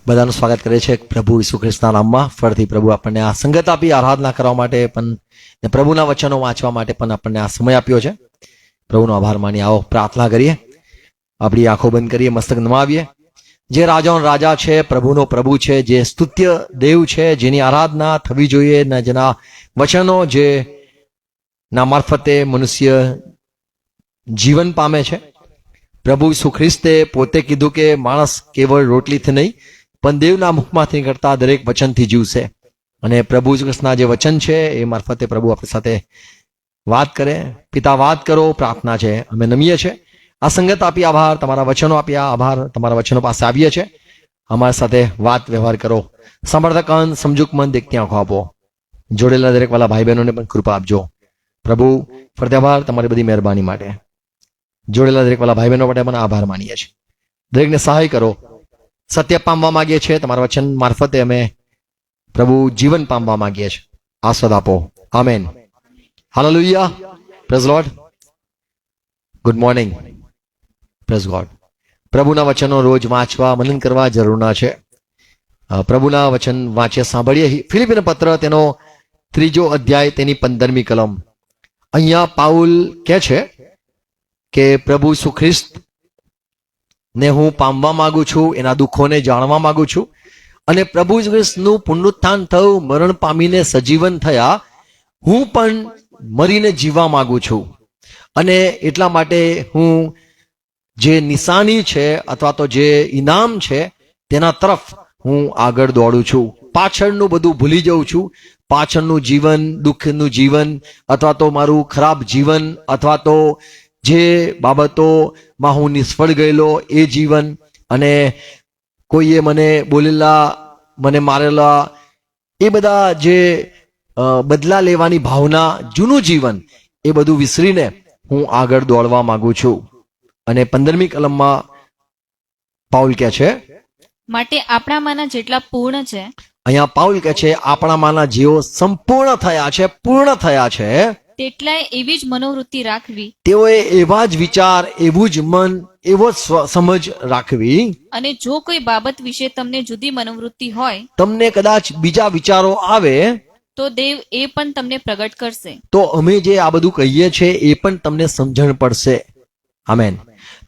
બધાનું સ્વાગત કરે છે પ્રભુ ઈસુ ખ્રિસ્તના નામમાં. ફરીથી પ્રભુ આપણને આ સંગત આપી આરાધના કરવા માટે પણ ને પ્રભુના વચનો વાંચવા માટે પણ આપણને આ સમય આપ્યો છે. પ્રભુનો આભાર માની આવો પ્રાર્થના કરીએ, આપણી આંખો બંધ કરીએ, મસ્તક નમાવીએ. જે રાજાઓનો રાજા છે, પ્રભુનો પ્રભુ છે, જે સ્તુત્ય દેવ છે, જેની આરાધના થવી જોઈએ ને જેના વચનો જે ના મારફતે મનુષ્ય જીવન પામે છે. પ્રભુ ઈસુ ખ્રિસ્તે પોતે કીધું કે માણસ કેવળ રોટલીથી નહીં પણ દેવના મુખમાંથી નીકળતા દરેક વચનથી જીવશે. અને પ્રભુ ઈસુ ખ્રિસ્તના જે વચન છે એ મારફતે પ્રભુ આપણી સાથે વાત કરે. પિતા વાત કરો, પ્રાર્થના છે, અમે નમીએ છીએ. આ સંગત આપી આભાર, તમારા વચનો આપ્યા આભાર, તમારા વચનો પાસે આવીએ છીએ. અમારી સાથે વાત વ્યવહાર કરો. સાંભળતા કાન, સમજૂક મન, દેખતી આંખો આપો. જોડેલા દરેક વાલા ભાઈ બહેનોને પણ કૃપા આપજો. પ્રભુ ફરતે આભાર તમારી બધી મહેરબાની માટે. જોડેલા દરેક વાલા ભાઈ બહેનો માટે પણ આભાર માનીએ છીએ. દરેકને સહાય કરો. સત્ય પામવા માંગીએ છીએ, તમારા વચન મારફતે અમે પ્રભુ જીવન પામવા માંગીએ છીએ. આસ્વાદ આપો. Amen. Hallelujah. Praise lord. Good morning. Praise God. પ્રભુના વચનો રોજ વાંચવા, મનન કરવા જરૂરના છે. પ્રભુના વચન વાંચીએ, સાંભળીએ. ફિલિપીનો પત્ર તેનો 3 અધ્યાય તેની 15મી કલમ. અહીંયા પાઉલ કહે છે કે પ્રભુ ઈસુ ખ્રિસ્ત ને હું પામવા માંગુ છું, એના દુઃખોને જાણવા માંગુ છું. અને પ્રભુ ઈસુ ખ્રિસ્તનું પુનરુત્થાન થયું, મરણ પામીને સજીવન થયા, હું પણ મરીને જીવવા માંગુ છું. અને એટલા માટે હું જે નિશાની છે અથવા તો જે ઇનામ છે તેના તરફ હું આગળ દોડું છું. પાછળનું બધું ભૂલી જાઉં છું. પાછળનું જીવન, દુઃખનું જીવન, અથવા તો મારું ખરાબ જીવન, અથવા તો જે બાબતોમાં હું નિષ્ફળ ગયેલો એ જીવન, અને કોઈએ મને બોલેલા, મને મારેલા, એ બધા જે બદલા લેવાની ભાવના, જૂનું જીવન, એ બધું વિસરીને હું આગળ દોડવા માંગુ છું. અને 15મી કલમમાં પાઉલ કહે છે, માટે આપણામાંના જેટલા પૂર્ણ છે, અહીંયા પાઉલ કહે છે આપણામાંના જેઓ સંપૂર્ણ થયા છે, પૂર્ણ થયા છે, તેટલાય એવી જ મનોવૃત્તિ રાખવી, તેઓએ એવા જ વિચાર, એવું જ મન, એવો જ સમજ રાખવી. અને જો કોઈ બાબત વિશે તમને જુદી મનોવૃત્તિ હોય તમને કદાચ બીજા વિચારો આવે તો દેવ એ પણ તમને પ્રગટ કરશે. તો અમે જે આ બધું કહીએ છીએ એ પણ તમને સમજણ પડશે. આમેન.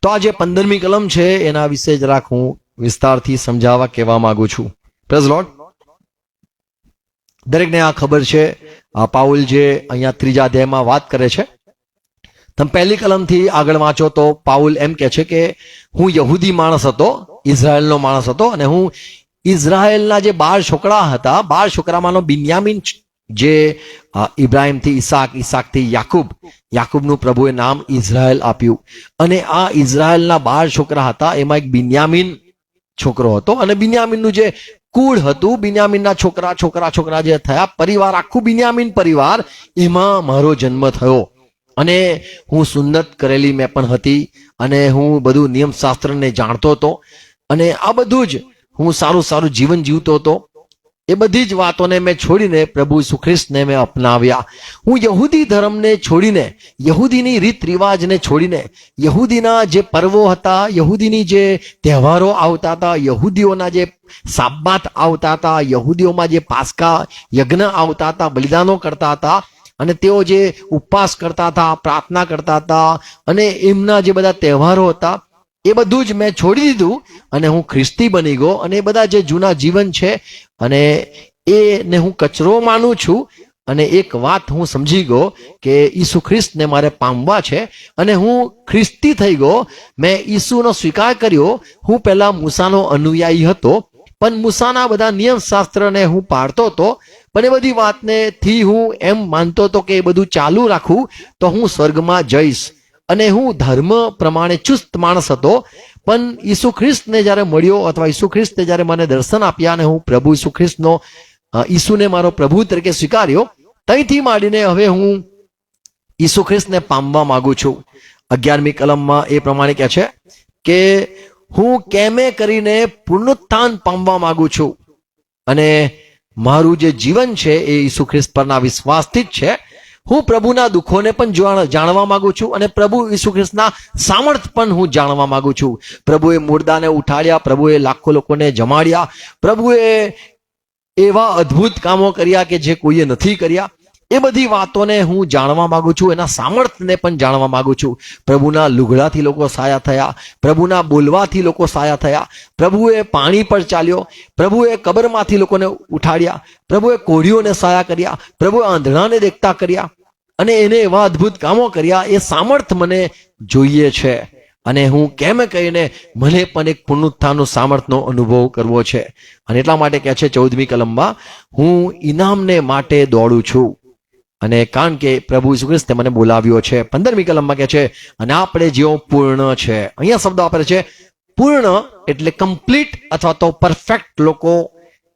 તો આ જે 15મી કલમ છે એના વિશે જરાક હું વિસ્તારથી સમજાવવા કહેવા માંગુ છું. Praise lord. દરેકને આ ખબર છે. આ પાઉલ જે અહીંયા 3 અધ્યાયમાં વાત કરે છે, તમે 1લી કલમથી આગળ વાંચો તો પાઉલ એમ કહે છે કે હું યહૂદી માણસ હતો, ઇઝરાયલનો માણસ હતો, અને હું ઇઝરાયલના જે 12 છોકરા હતા, 12 છોકરામાંનો બિન્યામીન, જે ઇબ્રાહિમથી ઈસાક, ઈસાકથી યાકૂબ, યાકૂબનું પ્રભુએ નામ ઇઝરાયલ આપ્યું. અને આ ઇઝરાયલના 12 છોકરા હતા, એમાં એક બિન્યામીન છોકરો હતો. અને બિન્યામીનનું જે કુળ હતું, બિન્યામીનના છોકરા છોકરા છોકરા જે થયા, પરિવાર, આખું બિન્યામીન પરિવાર, એમાં મારો જન્મ થયો. અને હું સુન્નત કરેલી મેં પણ હતી, અને હું બધું નિયમશાસ્ત્રને જાણતો હતો, અને આ બધું જ હું સારું સારું જીવન જીવતો હતો. એ બધી જ વાતોને મેં છોડીને પ્રભુ ઈસુ ખ્રિસ્તને મેં અપનાવ્યા. હું યહૂદી ધર્મને છોડીને, યહૂદીની રીત રિવાજને છોડીને, યહૂદીના જે પર્વો હતા, યહૂદીની જે તહેવારો આવતા હતા, યહૂદીઓના જે સાબ્બાત આવતા હતા, યહૂદીઓમાં જે પાસ્કા યજ્ઞ આવતા હતા, બલિદાનો કરતા હતા, અને તેઓ જે ઉપવાસ કરતા હતા, પ્રાર્થના કરતા હતા, અને એમના જે બધા તહેવારો હતા, એ બધું જ મેં છોડી દીધું અને હું ખ્રિસ્તી બની ગયો. અને એ બધા જે જૂના જીવન છે અને એને હું કચરો માનું છું. અને એક વાત હું સમજી ગયો કે ઈસુ ખ્રિસ્તને મારે પામવા છે, અને હું ખ્રિસ્તી થઈ ગયો. મેં ઈસુનો સ્વીકાર કર્યો. હું પહેલા મૂસાનો અનુયાયી હતો, પણ મૂસાના બધા નિયમશાસ્ત્રને હું પાળતો હતો, પણ એ બધી વાતને થી હું એમ માનતો હતો કે એ બધું ચાલુ રાખું તો હું સ્વર્ગમાં જઈશ. અને હું ધર્મ પ્રમાણે ચુસ્ત માણસ હતો. પણ ઈસુ ખ્રિસ્તને જ્યારે મળ્યો, અથવા ઈસુ ખ્રિસ્તે જ્યારે મને દર્શન આપ્યા, અને હું પ્રભુ ઈસુ ખ્રિસ્તનો, ઈસુને મારો પ્રભુ તરીકે સ્વીકાર્યો, ત્યાંથી માંડીને હવે હું ઈસુ ખ્રિસ્તને પામવા માંગુ છું. 11મી કલમમાં એ પ્રમાણે કહે છે કે હું કેમે કરીને પુનરુત્થાન પામવા માંગુ છું. અને મારું જે જીવન છે એ ઈસુ ખ્રિસ્ત પરના વિશ્વાસથી જ છે. હું પ્રભુના દુઃખોને પણ જાણવા માંગુ છું અને પ્રભુ ઈસુ ખ્રિસ્તના સામર્થ પણ હું જાણવા માંગુ છું. પ્રભુએ મુર્દાને ઉઠાડ્યા, પ્રભુએ લાખો લોકોને જમાડ્યા, પ્રભુએ એવા અદ્ભુત કામો કર્યા કે જે કોઈએ નથી કર્યા. એ બધી વાતોને હું જાણવા માંગુ છું, એના સામર્થ્યને પણ જાણવા માંગુ છું. પ્રભુના લુગડાથી લોકો સાયા થયા, પ્રભુના બોલવાથી લોકો સાયા થયા, પ્રભુએ પાણી પર ચાલ્યો, પ્રભુએ કબરમાંથી લોકોને ઉઠાડ્યા, પ્રભુએ કોઢીઓને સાયા કર્યા, પ્રભુએ આંધળાને દેખતા કર્યા અને એને એવા અદ્ભુત કામો કર્યા. એ સામર્થ મને જોઈએ છે અને હું કેમ કહીને મને પણ એક પુનરુત્થાનનો સામર્થનો અનુભવ કરવો છે. અને એટલા માટે કહે છે 14મી કલમમાં, હું ઇનામને માટે દોડું છું. અને કારણ કે પ્રભુ ઈસુ ખ્રિસ્તે મને બોલાવ્યો છે. 15મી કલમમાં કહે છે, અને આપણે જેઓ પૂર્ણ છે. અહીંયા શબ્દ વાપરે છે પૂર્ણ એટલે કમ્પ્લીટ અથવા તો પરફેક્ટ લોકો,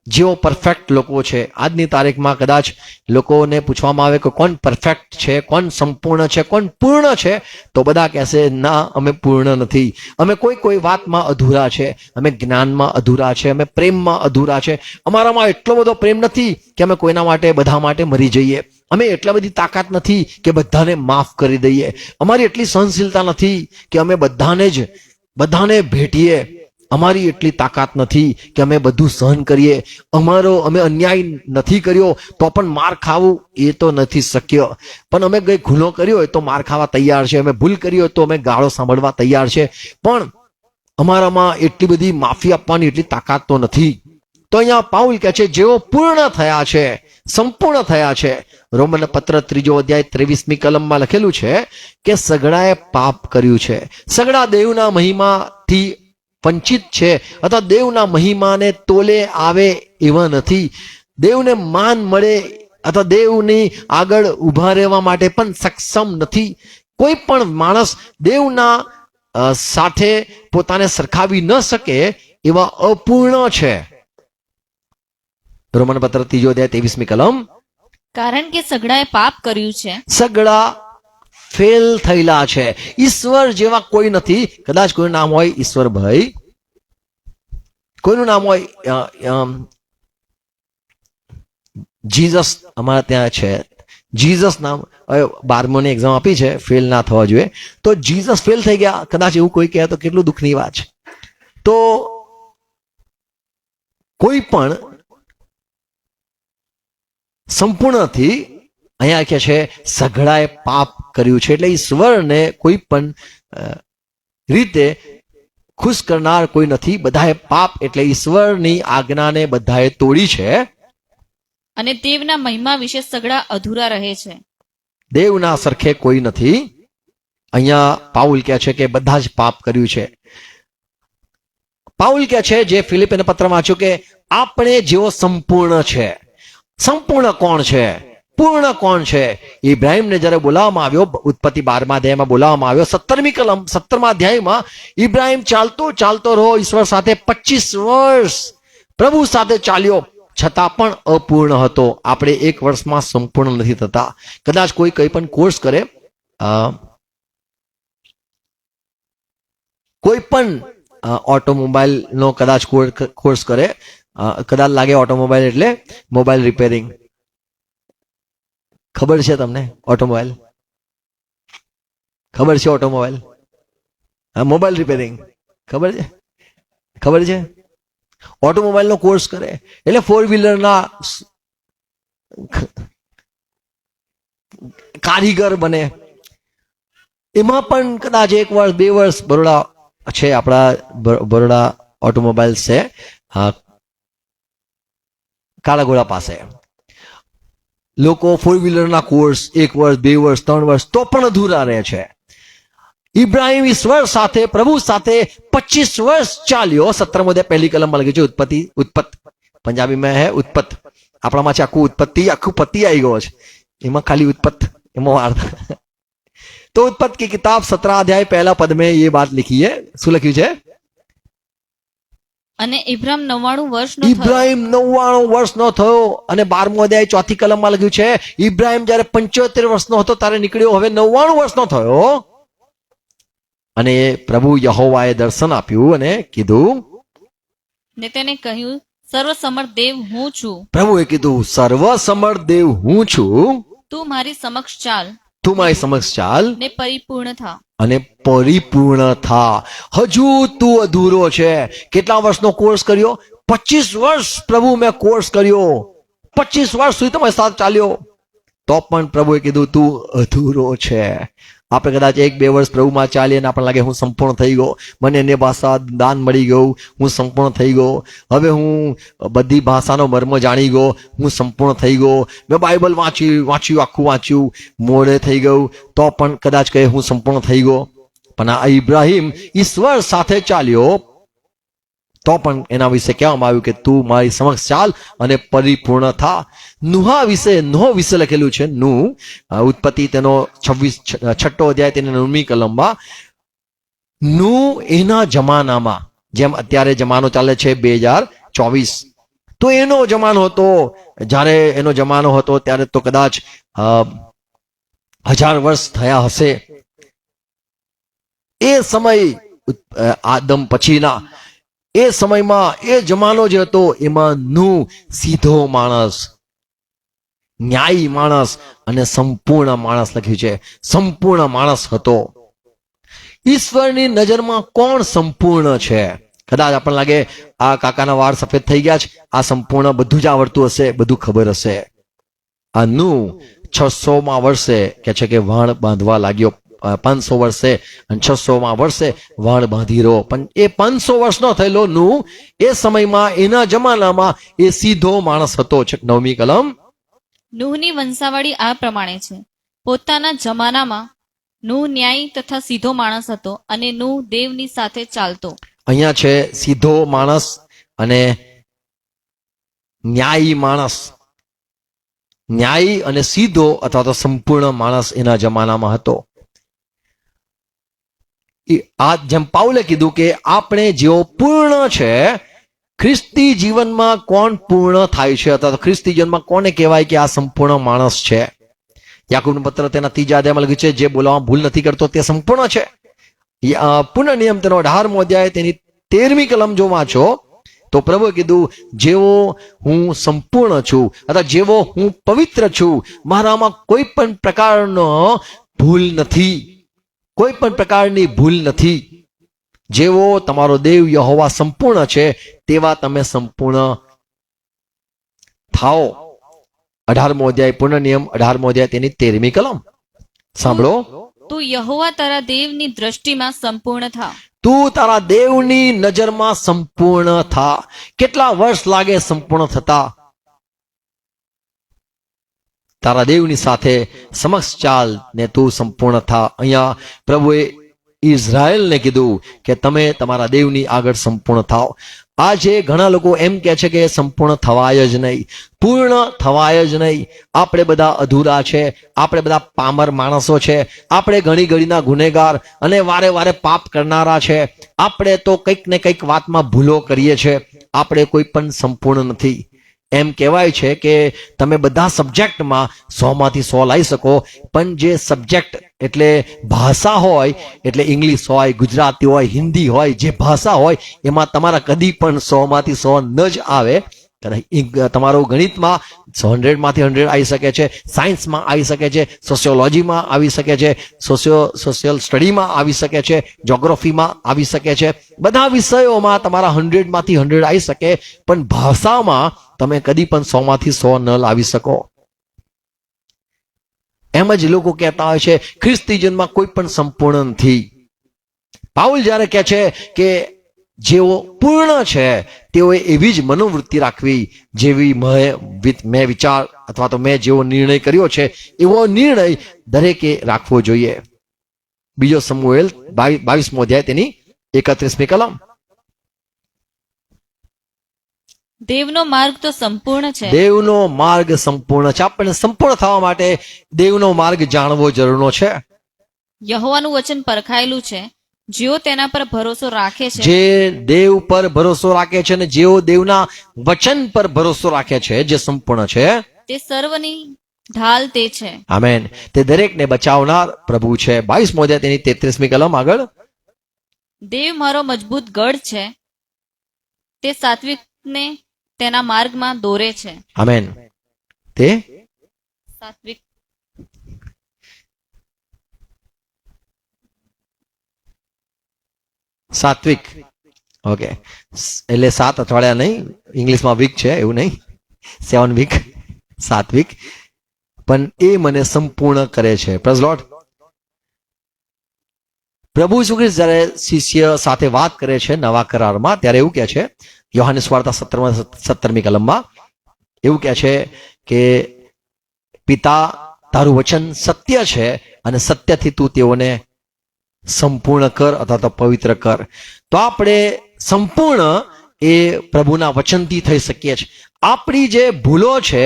જેઓ પરફેક્ટ લોકો છે. આજની તારીખમાં કદાચ લોકોને પૂછવામાં આવે કે કોણ પરફેક્ટ છે, કોણ સંપૂર્ણ છે, કોણ પૂર્ણ છે, તો બધા કહેશે ના, અમે પૂર્ણ નથી, અમે કોઈ વાતમાં અધૂરા છે, અમે જ્ઞાનમાં અધૂરા છે, અમે પ્રેમમાં અધૂરા છે, અમારામાં એટલો બધો પ્રેમ નથી કે અમે કોઈના માટે બધા માટે મરી જઈએ, અમે એટલા બધી તાકાત નથી કે બધાને માફ કરી દઈએ, અમારી એટલી સહનશીલતા નથી કે અમે બધાને ભેટીએ, અમારી એટલી તાકાત નથી કે અમે બધું સહન કરીએ, અમે અન્યાય નથી કર્યો તો પણ માર ખાવું એ તો નથી શક્ય, પણ અમે કંઈ ગુનો કર્યો હોય તો માર ખાવા તૈયાર છે, અમે ભૂલ કરી હોય તો અમે ગાળો સાંભળવા તૈયાર છે, પણ અમારામાં એટલી બધી માફી આપવાની એટલી તાકાત તો નથી. તો અહીંયા પાઉલ કહે છે જેઓ પૂર્ણ થયા છે, સંપૂર્ણ થયા છે. રોમન પત્ર 3 અધ્યાય 23મી કલમમાં લખેલું છે કે સગડાએ પાપ કર્યું છે, સગડા દેવના મહિમાથી વંચિત છે અથવા દેવના મહિમાને તોલે આવે એવા નથી, દેવને માન મળે અથવા દેવની આગળ ઊભા રહેવા માટે પણ સક્ષમ નથી. કોઈ પણ માણસ દેવના સાથે પોતાને સરખાવી ન શકે એવા અપૂર્ણ છે. રોમન પત્ર 3 અધ્યાય 23મી કલમ, કારણ કે સગડાએ પાપ કર્યું છે. સગડા ફેલ થયેલા છે. ઈશ્વર જેવા કોઈ નથી. કદાચ કોઈનું નામ હોય ઈશ્વરભાઈ, કોઈનું નામ હોય જીસસ, અમારા ત્યાં છે જીસસ નામ. હવે 12મોની એક્ઝામ આપી છે, ફેલ ના થવા જોઈએ, તો જીસસ ફેલ થઈ ગયા, કદાચ એવું કોઈ કહે તો કેટલું દુઃખની વાત છે. તો કોઈ પણ સંપૂર્ણ નથી. અહીંયા કે છે સઘળાએ પાપ કર્યું છે, એટલે ઈશ્વરને કોઈ પણ રીતે ખુશ કરનાર કોઈ નથી. બધાએ પાપ એટલે ઈશ્વરની આજ્ઞાને બધાએ તોડી છે અને દેવના મહિમા વિશે સગડા અધૂરા રહે છે. દેવના સરખે કોઈ નથી. અહીંયા પાઉલ કહે છે કે બધા જ પાપ કર્યું છે. પાઉલ કહે છે જે ફિલિપીને પત્ર વાંચ્યું કે આપણે જેવો સંપૂર્ણ છે. સંપૂર્ણ કોણ છે? પૂર્ણ કોણ છે? ઇબ્રાહિમને જ્યારે બોલાવવામાં આવ્યો, ઉત્પત્તિ 12મા અધ્યાયમાં બોલાવવામાં આવ્યો, 17મી કલમ 17મા અધ્યાયમાં ઇબ્રાહિમ ચાલતો રહ્યો ઈશ્વર સાથે 25 વર્ષ પ્રભુ સાથે ચાલ્યો, છતાં પણ અપૂર્ણ હતો. આપણે 1 વર્ષમાં સંપૂર્ણ નથી થતા. કદાચ કોઈ પણ કોર્સ કરે, કોઈ પણ ઓટોમોબાઈલનો કદાચ કોર્સ કરે, કદાચ લાગે ઓટોમોબાઈલ એટલે મોબાઈલ રિપેરિંગ. ખબર છે તમને ઓટોમોબાઈલ? ખબર છે ઓટોમોબાઈલ? હા, મોબાઈલ રિપેરિંગ ખબર છે. ઓટોમોબાઈલનો કોર્સ કરે એટલે 4 વ્હીલરના કારીગર બને. એમાં પણ કદાચ 1 વર્ષ 2 વર્ષ, બરોડા છે, આપણા બરોડા ઓટોમોબાઈલ છે કાળાઘોડા પાસે, લોકો 4 વ્હીલરના કોર્સ 1 વર્ષ 2 વર્ષ 3 વર્ષ તો પણ અધૂરા રહે છે. ઇબ્રાહિમ ઈશ્વર સાથે, પ્રભુ સાથે 25 વર્ષ ચાલ્યો. 17મો અધ્યાય પહેલી કલમમાં લખ્યું છે ઉત્પત્ત, પંજાબીમાં હે ઉત્પત્ત, આપણામાં છે આખું પતિ આવી ગયો છે, એમાં ખાલી ઉત્પત્ત, એમાં વાર્તા. तो उत्पत्ति की किताब 17 अध्याय पहला पद में ये बात लिखी है. શું લખ્યું છે? અને ઇબ્રાહિમ 99 વર્ષનો ઇબ્રાહિમ 99 વર્ષનો થયો. અને 12મો અધ્યાય 4થી કલમમાં લખ્યું છે ઇબ્રાહિમ જ્યારે 75 વર્ષનો હતો ત્યારે નીકળ્યો, હવે 99 વર્ષનો થયો. અને પ્રભુ યહોવાએ દર્શન આપ્યું અને કીધું, ને તેને કહ્યું, સર્વસમર્થ દેવ હું છું. પ્રભુએ કીધું, સર્વસમર્થ દેવ હું છું. તું મારી સમક્ષ ચાલ તું મારી સમક્ષ ચાલ ને પરિપૂર્ણ થા. અને પરિપૂર્ણ થા. હજુ તું અધૂરો છે. કેટલા વર્ષનો કોર્સ કર્યો? 25 વર્ષ પ્રભુ મેં કોર્સ કર્યો, 25 વર્ષ સુધી તમારી સાથે ચાલ્યો, તો પણ પ્રભુએ કીધું તું અધૂરો છે. આપણે કદાચ 1-2 વર્ષ પ્રભુમાં ચાલીએ અને આપણને લાગે હું સંપૂર્ણ થઈ ગયો, મને અન્ય ભાષા દાન મળી ગયું, હું સંપૂર્ણ થઈ ગયો, હવે હું બધી ભાષાનો મર્મ જાણી ગયો, હું સંપૂર્ણ થઈ ગયો, મેં બાઇબલ વાંચ્યું આખું વાંચ્યું, મોડે થઈ ગયું, તો પણ કદાચ કહે હું સંપૂર્ણ થઈ ગયો. પણ આ ઇબ્રાહિમ ઈશ્વર સાથે ચાલ્યો, તો પણ એના વિશે કહેવામાં આવ્યું કે તું મારી સમક્ષ ચાલ અને પરિપૂર્ણ થા. નોહ વિશે લખેલું છે. ઉત્પત્તિ તેનો 6 અધ્યાય તેની 9મી કલમમાં, એના જમાનામાં, જેમ અત્યારે જમાનો ચાલે છે 2024, તો એનો જમાનો હતો, જ્યારે એનો જમાનો હતો ત્યારે તો કદાચ 1000 વર્ષ થયા હશે. એ સમય આદમ પછીના એ સમયમાં એ જમાનો જે હતો એમાં સીધો માણસ, ન્યાયી માણસ અને સંપૂર્ણ માણસ લખ્યું છે. સંપૂર્ણ માણસ હતો. ઈશ્વરની નજરમાં કોણ સંપૂર્ણ છે? કદાચ આપણને લાગે આ કાકાના વાળ સફેદ થઈ ગયા છે, આ સંપૂર્ણ બધું જ આવડતું હશે, બધું ખબર હશે. આ 600માં વર્ષે કે છે કે વાણ બાંધવા લાગ્યો, 500 વર્ષે અને 600માં વર્ષે વાણ બાંધી રહ્યો. પણ એ 500 વર્ષનો થયેલો એ સમયમાં એના જમાનામાં એ સીધો માણસ હતો. 9મી કલમ. નૂહની વંશાવળી આ પ્રમાણે છે. પોતાના જમાનામાં નૂહ ન્યાયી તથા સીધો માણસ હતો અને નૂહ દેવની સાથે ચાલતો. અહીંયા છે સીધો માણસ અને ન્યાયી માણસ. ન્યાયી અને સીધો અથવા તો સંપૂર્ણ માણસ એના જમાનામાં હતો. આ જેમ પાઉલે કીધું કે આપણે જેઓ પૂર્ણ છે, ખ્રિસ્તી જીવનમાં કોણ પૂર્ણ થાય છે અથવા તો ખ્રિસ્તી જીવનમાં કોને કહેવાય કે આ સંપૂર્ણ માણસ છે? યાકૂબનું પત્ર તેના 3 અધ્યાયમાં લખ્યું છે, જે બોલવામાં ભૂલ નથી કરતો તે સંપૂર્ણ છે. પુનઃનિયમ તેનો 18મો અધ્યાય તેની 13મી કલમ જો વાંચો તો પ્રભુએ કીધું, જેવો હું સંપૂર્ણ છું અથવા જેવો હું પવિત્ર છું, મારામાં કોઈ પણ પ્રકારનો ભૂલ નથી, કોઈ પણ પ્રકારની ભૂલ નથી. જેવો તમારો દેવ યહોવા સંપૂર્ણ છે, તેવા તમે સંપૂર્ણ થાઓ. 18મો અધ્યાય પુનઃનિયમ 18મો અધ્યાય તેની 13મી કલમ. સાંભળો, તું યહોવા તારા દેવની દ્રષ્ટિમાં સંપૂર્ણ થા. તું તારા દેવની નજરમાં સંપૂર્ણ થા. કેટલા વર્ષ લાગે સંપૂર્ણ થતા? તારા દેવની સાથે સમક્ષ ચાલ ને તું સંપૂર્ણ થા. અહીંયા પ્રભુએ ઇઝરાયલને કીધું કે તમે તમારા દેવની આગળ સંપૂર્ણ થાઓ. આજે ઘણા લોકો એમ કહે છે કે સંપૂર્ણ થવાય જ નહીં, પૂર્ણ થવાય જ નહીં. આપણે બધા અધૂરા છે, આપણે બધા પામર માણસો છે, આપણે ઘણી ઘડીના ગુનેગાર અને વારે વારે પાપ કરનારા છે. આપણે તો કંઈક ને કંઈક વાતમાં ભૂલો કરીએ છીએ. આપણે કોઈ પણ સંપૂર્ણ નથી. એમ કહેવાય છે કે તમે બધા સબ્જેક્ટમાં 100માંથી 100 લાવી શકો, પણ જે સબ્જેક્ટ એટલે ભાષા હોય, એટલે ઇંગ્લિશ હોય, ગુજરાતી હોય, હિન્દી હોય, જે ભાષા હોય એમાં તમારા કદી પણ 100માંથી 100 ન જ આવે. તમારો ગણિતમાં 100માંથી 100 આવી શકે છે, સાયન્સમાં આવી શકે છે, સોશિયોલોજીમાં આવી શકે છે, સોશિયલ સ્ટડીમાં આવી શકે છે, જ્યોગ્રાફીમાં આવી શકે છે. બધા વિષયોમાં તમારા 100માંથી 100 આવી શકે, પણ ભાષામાં તમે કદી પણ 100માંથી 100 ન લાવી શકો. એમ જ લોકો કહેતા હોય છે ખ્રિસ્તી જીવનમાં કોઈ પણ સંપૂર્ણ નથી. પાઉલ જ્યારે કહે છે કે જેઓ પૂર્ણ છે તેઓએ એવી જ મનોવૃત્તિ રાખવી જેવી મેં વિચાર અથવા તો મેં જેવો નિર્ણય કર્યો છે એવો નિર્ણય દરેકે રાખવો જોઈએ. 2 શમુએલ 22મો અધ્યાય તેની 31મી કલમ. દેવનો માર્ગ તો સંપૂર્ણ છે. દેવનો માર્ગ સંપૂર્ણ છે. આપણે સંપૂર્ણ થવા માટે દેવનો માર્ગ જાણવો જરૂરનો છે. યહોવાનું વચન પરખાયેલું છે. જેઓ તેના પર ભરોસો રાખે છે, જે દેવ પર ભરોસો રાખે છે અને જેઓ દેવના વચન પર ભરોસો રાખે છે, જે સંપૂર્ણ છે, તે સર્વની ઢાલ તે છે. આમેન. તે દરેકને બચાવનાર પ્રભુ છે. 22મો અધ્યાય તેની 33મી કલમ. આગળ. દેવ મારો મજબૂત ગઢ છે, તે સાત્વિકને તેના માર્ગમાં દોરે છે. આમેન. તે સાત્વિક સાત્વિક. ઓકે, એટલે 7 અઠવાડિયા નહીં, ઇંગ્લિશમાં વીક છે એવું નહીં, 7 વીક, સાત્વિક. પણ એ મને સંપૂર્ણ કરે છે. Praise lord. પ્રભુ ઈસુ ખ્રિસ્ત જ્યારે શિષ્ય સાથે વાત કરે છે નવા કરારમાં, ત્યારે એવું કહે છે, યોહાનસ વાર્તા 17મી કલમમાં એવું કહે છે કે પિતા, તારું વચન સત્ય છે અને સત્યથી તું તેઓને સંપૂર્ણ કર અથવા તો પવિત્ર કર. તો આપણે સંપૂર્ણ એ પ્રભુના વચનથી થઈ શકીએ છીએ. આપણી જે ભૂલો છે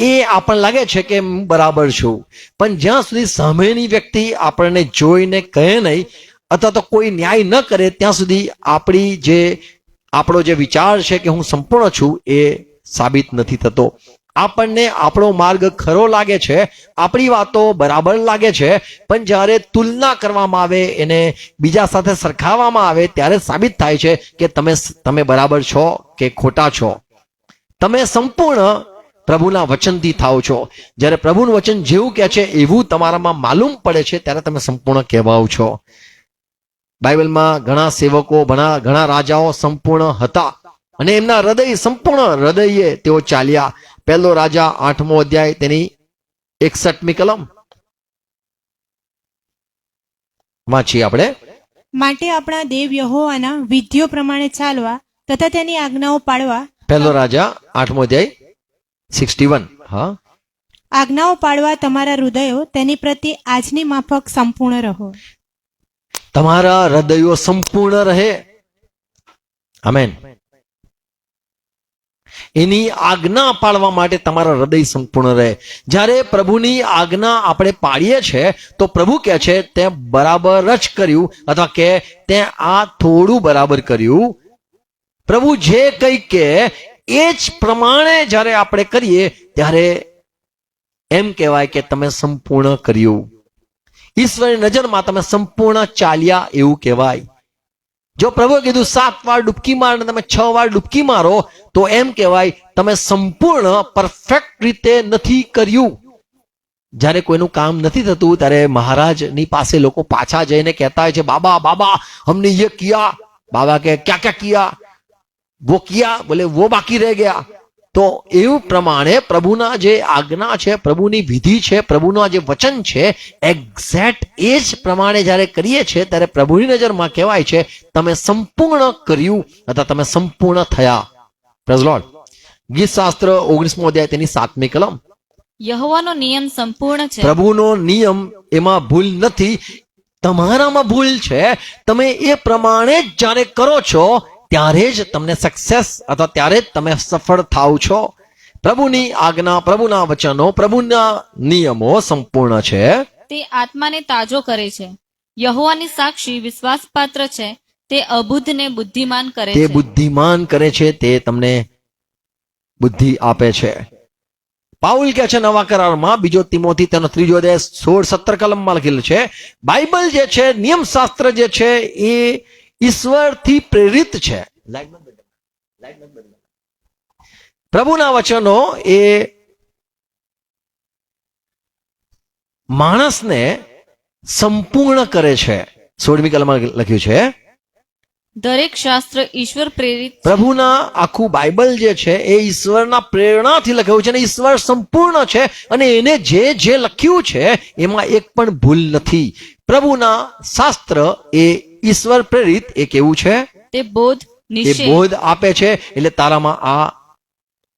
એ આપણને લાગે છે કે હું બરાબર છું, પણ જ્યાં સુધી સામેની વ્યક્તિ આપણને જોઈને કહે નહીં અથવા તો કોઈ ન્યાય ન કરે ત્યાં સુધી આપણો જે વિચાર છે કે હું સંપૂર્ણ છું એ સાબિત નથી થતો. આપણને આપણો માર્ગ ખરો લાગે છે, આપણી વાતો બરાબર લાગે છે, પણ જ્યારે તુલના કરવામાં આવે, એને બીજા સાથે સરખાવવામાં આવે, ત્યારે સાબિત થાય છે કે તમે બરાબર છો કે ખોટા છો. તમે સંપૂર્ણ પ્રભુના વચનથી થાઓ છો. જ્યારે પ્રભુનું વચન જેવું કહે છે એવું તમારામાં માલુમ પડે છે ત્યારે તમે સંપૂર્ણ કહેવાઓ છો. બાઇબલમાં ઘણા સેવકો, ઘણા રાજાઓ સંપૂર્ણ હતા અને એમના હૃદય સંપૂર્ણ હૃદયે તેઓ ચાલ્યા. પહેલો રાજા 8મો અધ્યાય તેની 61મી કલમ વાંચીએ આપણે. માટે આપણા દેવ યહોવાના વિધિઓ પ્રમાણે ચાલવા તથા તેની આજ્ઞાઓ પાળવા. પહેલો રાજા 8મો અધ્યાય 61. હા, આજ્ઞાઓ પાળવા તમારા હૃદયો તેની પ્રત્યે આજની માફક સંપૂર્ણ રહો. તમારા હૃદયો સંપૂર્ણ રહે. આમેન. એની આજ્ઞા પાળવા માટે તમારા હૃદય સંપૂર્ણ રહે. જ્યારે પ્રભુની આજ્ઞા આપણે પાળીએ છીએ તો પ્રભુ કહે છે તે બરાબર જ કર્યું અથવા કે તે આ થોડું બરાબર કર્યું. પ્રભુ જે કંઈ કે એ જ પ્રમાણે જ્યારે આપણે કરીએ ત્યારે એમ કહેવાય કે તમે સંપૂર્ણ કર્યું. ઈશ્વરની નજરમાં તમે સંપૂર્ણ ચાલ્યા એવું કહેવાય. જો પ્રભુએ કીધું 7 વાર ડૂબકી માર અને તમે 6 વાર ડૂબકી મારો તો એમ કહેવાય તમે સંપૂર્ણ પરફેક્ટ રીતે નથી કર્યું. જ્યારે કોઈનું કામ નથી થતું ત્યારે મહારાજની પાસે લોકો પાછા જઈને કહેતા હોય છે, બાબા બાબા हमने ये किया. बाबा के क्या क्या किया? वो किया, बोले वो बाकी रह गया. તો એવું પ્રમાણે પ્રભુના જે આજ્ઞા છે, પ્રભુની વિધિ છે, પ્રભુના જે વચન છે, એક્ઝેક્ટ એ જ પ્રમાણે જ્યારે કરીએ છીએ ત્યારે પ્રભુની નજરમાં કહેવાય છે તમે સંપૂર્ણ કર્યું અથવા તમે સંપૂર્ણ થયા. Praise lord. ગીત શાસ્ત્ર 19મો અધ્યાય તેની 7મી કલમ. યહોવાનો નિયમ સંપૂર્ણ છે. પ્રભુનો નિયમ એમાં ભૂલ નથી, તમારામાં ભૂલ છે. તમે એ પ્રમાણે જ જ્યારે કરો છો ત્યારે જ તમને સક્સેસ અથવા ત્યારે જ તમે સફળ થાવ છો. પ્રભુની આજ્ઞા, પ્રભુના વચનો, પ્રભુના નિયમો સંપૂર્ણ છે. તે આત્માને તાજો કરે છે. યહોવાની સાક્ષી વિશ્વાસપાત્ર છે. તે અબુદ્ધને બુદ્ધિમાન કરે તે છે. બુદ્ધિમાન કરે છે, તે તમને બુદ્ધિ આપે છે. પાઉલ કહે છે નવા કરારમાં 2 તિમોથી તેનો 3 અધ્યાય 16-17 કલમમાં લખેલું છે, બાઇબલ જે છે, નિયમશાસ્ત્ર જે છે એ ઈશ્વરથી પ્રેરિત છે. પ્રભુના વચનો એ માણસને સંપૂર્ણ કરે છે. 16મી કલમમાં લખ્યું છે દરેક શાસ્ત્ર ઈશ્વર પ્રેરિત છે. પ્રભુના આખું બાઇબલ જે છે એ ઈશ્વરના પ્રેરણાથી લખ્યું છે અને ઈશ્વર સંપૂર્ણ છે અને એને જે લખ્યું છે એમાં એક પણ ભૂલ નથી. પ્રભુના શાસ્ત્ર એ ઈશ્વર પ્રેરિત એ કેવું છે? તે બોધ, એ નિષેધ, બોધ આપે છે. એટલે તારામાં આ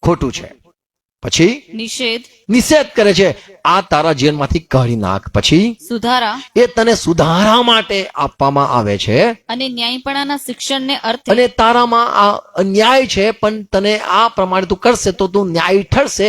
ખોટું છે, પછી નિષેધ કરે છે, આ તારા જીવનમાંથી કાઢી નાખ. પછી સુધારા એ તને સુધારા માટે આપવામાં આવે છે અને ન્યાયપણાના શિક્ષણને અર્થે. અને તારામાં આ અન્યાય છે પણ તને આ પ્રમાણે તું કરશે તો તું ન્યાય ઠરશે,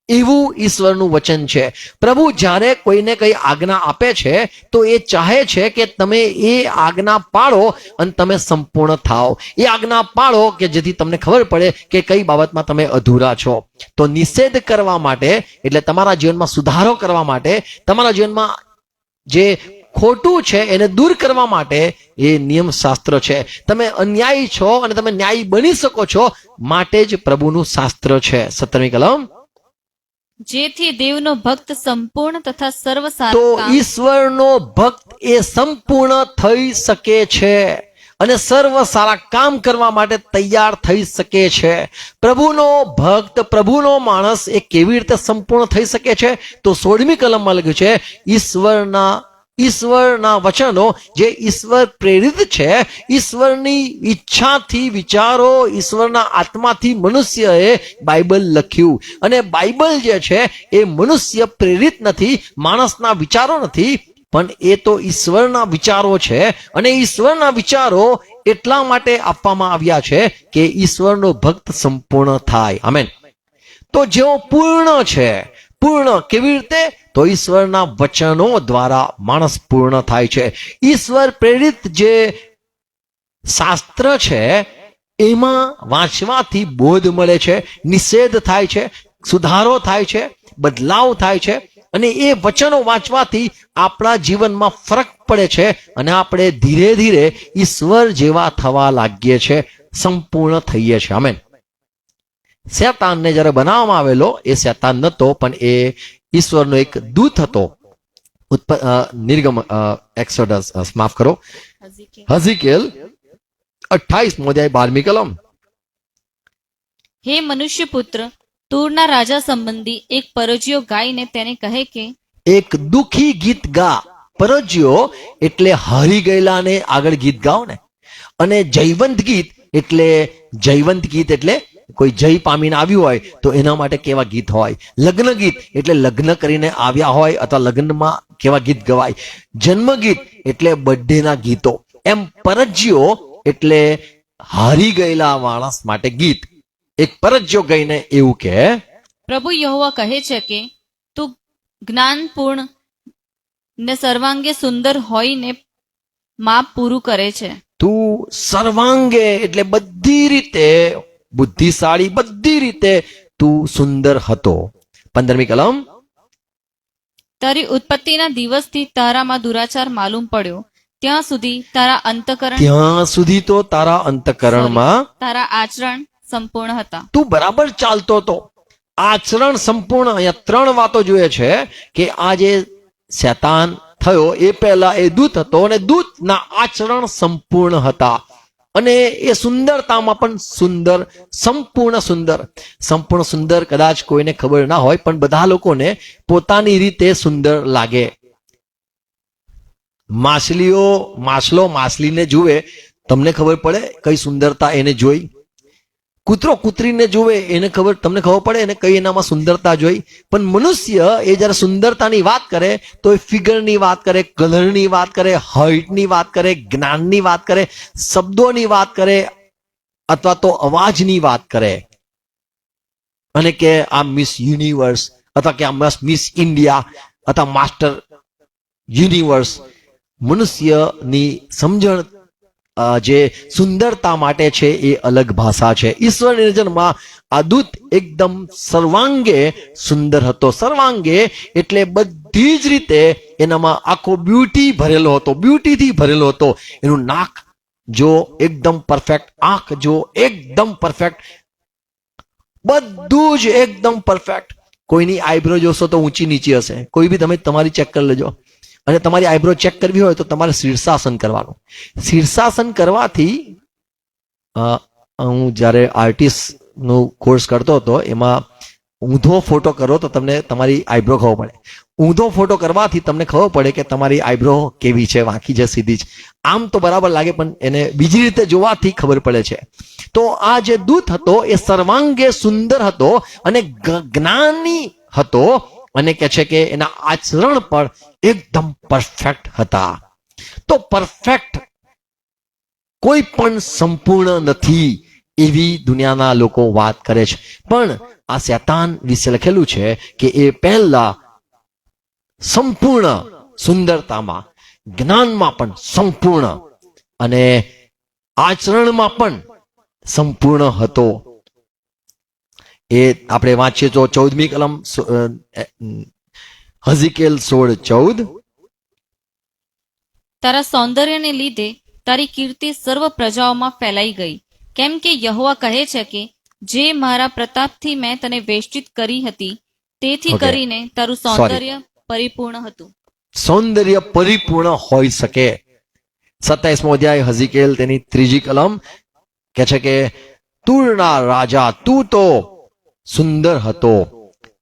એવું ઈશ્વરનું વચન છે. પ્રભુ જ્યારે કોઈને કઈ આજ્ઞા આપે છે તો એ ચાહે છે કે તમે એ આજ્ઞા પાળો અને તમે સંપૂર્ણ થાઓ. એ આજ્ઞા પાળો કે જેથી તમને ખબર પડે કે કઈ બાબતમાં તમે અધૂરા છો. તો નિષેધ કરવા માટે એટલે તમારા જીવનમાં સુધારો કરવા માટે, તમારા જીવનમાં જે ખોટું છે એને દૂર કરવા માટે એ નિયમશાસ્ત્ર છે. તમે અન્યાયી છો અને તમે ન્યાયી બની શકો છો માટે જ પ્રભુનું શાસ્ત્ર છે. 17મી કલમ. જેથી દેવનો ભક્ત સંપૂર્ણ તથા સર્વ તો ઈશ્વરનો ભક્ત એ સંપૂર્ણ થઈ શકે છે અને સર્વ સારા કામ કરવા માટે તૈયાર થઈ શકે છે. પ્રભુનો ભક્ત, પ્રભુનો માણસ એ કેવી રીતે સંપૂર્ણ થઈ શકે છે? તો 16મી કલમમાં લખ્યું છે, ઈશ્વરના વચનો જે ઈશ્વર પ્રેરિત છે, ઈશ્વરની ઈચ્છાથી વિચારો, ઈશ્વરના આત્માથી મનુષ્યએ બાઇબલ લખ્યું. અને બાઇબલ જે છે એ મનુષ્ય પ્રેરિત નથી, માણસના વિચારો નથી, પણ એ તો ઈશ્વરના વિચારો છે. અને ઈશ્વરના વિચારો એટલા માટે આપવામાં આવ્યા છે કે ઈશ્વરનો ભક્ત સંપૂર્ણ થાય. આમેન. તો જેઓ પૂર્ણ છે, પૂર્ણ કેવી રીતે? તો ઈશ્વરના વચનો દ્વારા માણસ પૂર્ણ થાય છે. ઈશ્વર પ્રેરિત જે શાસ્ત્ર છે એમાં વાંચવાથી બોધ મળે છે, નિષેધ થાય છે, સુધારો થાય છે, બદલાવ થાય છે. અને એ વચનો વાંચવાથી આપણા જીવનમાં ફરક પડે છે અને આપણે ધીરે ધીરે ઈશ્વર જેવા થવા લાગીએ છીએ, સંપૂર્ણ થઈએ છીએ. આમેન. શેતાનને જ્યારે બનાવવામાં આવેલો, એ શેતાન નતો, પણ એ ઈશ્વરનો એક દૂત હતો. નિર્ગમ એક્સોડસ, માફ કરો, હઝીકેલ 28મો અધ્યાય 12મી કલમ. હે મનુષ્ય પુત્ર, તૂરના રાજા સંબંધી એક પરજીયો ગાઈને તેને કહે કે, એક દુખી ગીત ગા. પરજ્યો એટલે હારી ગયેલાને આગળ ગીત ગાઓ ને. અને જયવંત ગીત એટલે કોઈ જય પામીને આવ્યું હોય તો એના માટે કેવા ગીત હોય. લગ્ન ગીત એટલે લગ્ન કરીને આવ્યા હોય અથવા લગ્નમાં કેવા ગીત ગવાય. જન્મ ગીત એટલે બર્થડેના ગીતો. એમ પરજ્યો એટલે હારી ગયેલા માણસ માટે ગીત. એક પરજ્યો ગઈને એવું કે, પ્રભુ યહોવા કહે છે કે તું જ્ઞાનપૂર્ણ ને સર્વાંગે સુંદર હોઈને માપ પૂરું કરે છે. તું સર્વાંગે એટલે બધી રીતે બુદ્ધિશાળી, બધી રીતે તું સુંદર હતો. 15મી કલમ. તારી ઉત્પત્તિના દિવસથી તારામાં દુરાચાર માલુમ પડ્યો, ત્યાં સુધી તારા અંતઃકરણમાં તારા આચરણ સંપૂર્ણ હતા. તું બરાબર ચાલતો હતો, આચરણ સંપૂર્ણ. અહીંયા 3 વાતો જોઈએ છે કે આ જે શેતાન થયો એ પહેલા એ દૂત હતો અને દૂતના આચરણ સંપૂર્ણ હતા. અને એ સુંદરતામાં પણ સુંદર, સંપૂર્ણ સુંદર કદાચ કોઈને ખબર ના હોય, પણ બધા લોકોને પોતાની રીતે સુંદર લાગે. માછલો માછલીને જુએ, તમને ખબર પડે કઈ સુંદરતા એને જોઈ. કૂતરો કૂતરીને જુએ, તમને ખબર પડે એને કઈ એનામાં સુંદરતા જોઈ. પણ મનુષ્ય એ જ્યારે સુંદરતાની વાત કરે તો એ ફિગરની વાત કરે, કલરની વાત કરે, હાઇટની વાત કરે, જ્ઞાનની વાત કરે, શબ્દોની વાત કરે, અથવા તો અવાજની વાત કરે. અને કે આ મિસ યુનિવર્સ, અથવા કે આ મિસ ઇન્ડિયા, અથવા માસ્ટર યુનિવર્સ. મનુષ્યની સમજણ જે સુંદરતા માટે છે એ અલગ ભાષા છે. ઈશ્વરની નજરમાં આ દૂત એકદમ સર્વાંગે સુંદર હતો. સર્વાંગે એટલે બધી જ રીતે એનામાં આખો બ્યુટીથી ભરેલો હતો. એનું નાક જો એકદમ પરફેક્ટ, આંખ જો એકદમ પરફેક્ટ, બધું જ એકદમ પરફેક્ટ. કોઈની આઈબ્રો જોશો તો ઊંચી નીચી હશે. કોઈ બી તમે તમારી ચેક કરી લેજો. અને તમારી આઈબ્રો ચેક કરવી હોય તો તમારે શીર્ષાસન કરવાનું. શીર્ષાસન કરવાથી, હું જ્યારે આર્ટિસ્ટનો કોર્સ કરતો હતો એમાં ઊંધો ફોટો કરો તો તમને તમારી આઈબ્રો ખબર પડે. ઊંધો ફોટો કરવાથી તમને ખબર પડે કે તમારી આઈબ્રો કેવી છે, વાંકી છે, સીધી જ. આમ તો બરાબર લાગે, પણ એને બીજી રીતે જોવાથી ખબર પડે છે. તો આ જે દૂત હતો એ સર્વાંગે સુંદર હતો અને જ્ઞાની હતો. અને કે છે કે એના આચરણ પણ એકદમ પરફેક્ટ હતા. તો પરફેક્ટ કોઈ પણ સંપૂર્ણ નથી એવી દુનિયાના લોકો વાત કરે છે. પણ આ શેતાન વિશે લખેલું છે કે એ પહેલા સંપૂર્ણ સુંદરતામાં, જ્ઞાનમાં પણ સંપૂર્ણ અને આચરણમાં પણ સંપૂર્ણ હતો. એ આપણે વાંચીએ તો 14મી કલમ, હઝીકેલ 16:14. તારા સૌંદર્યને લીધે તારી કીર્તિ સર્વ પ્રજાઓમાં ફેલાઈ ગઈ, કેમ કે યહોવા કહે છે કે જે મારા પ્રતાપથી મેં તને વેષ્ટિત કરી હતી તેથી Okay. કરીને તારું સૌંદર્ય પરિપૂર્ણ હતું. સૌંદર્ય પરિપૂર્ણ હોઈ શકે. 27મો અધ્યાય હઝીકેલ તેની 3જી કલમ કે છે કે તુરના રાજા તું તો સુંદર હતો.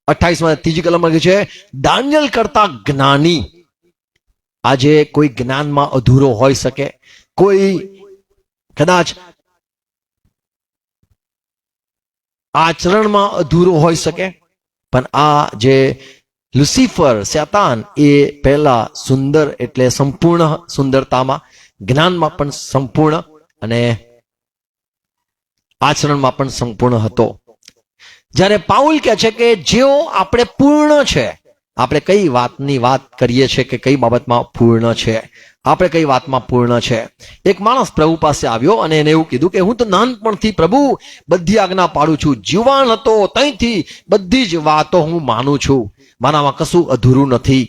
28માં 3જી કલમ લખી છે દાનિયેલ કરતા જ્ઞાની. આજે કોઈ જ્ઞાનમાં અધૂરો હોઈ શકે, કોઈ કદાચ આચરણમાં અધૂરો હોઈ શકે, પણ આ જે લુસિફર શેતાન એ પહેલા સુંદર એટલે સંપૂર્ણ સુંદરતામાં, જ્ઞાનમાં પણ સંપૂર્ણ અને આચરણમાં પણ સંપૂર્ણ હતો. જ્યારે પાઉલ કહે છે કે જેઓ આપણે પૂર્ણ છે, આપણે કઈ વાતની વાત કરીએ છીએ કે કઈ બાબતમાં પૂર્ણ છે, આપણે કઈ વાતમાં પૂર્ણ છે. એક માણસ પ્રભુ પાસે આવ્યો અને એને એવું કીધું કે હું તો નાનપણથી પ્રભુ બધી આજ્ઞા પાડું છું, જીવાણ હતો ત્યાંથી બધી જ વાતો હું માનું છું, મારામાં કશું અધૂરું નથી.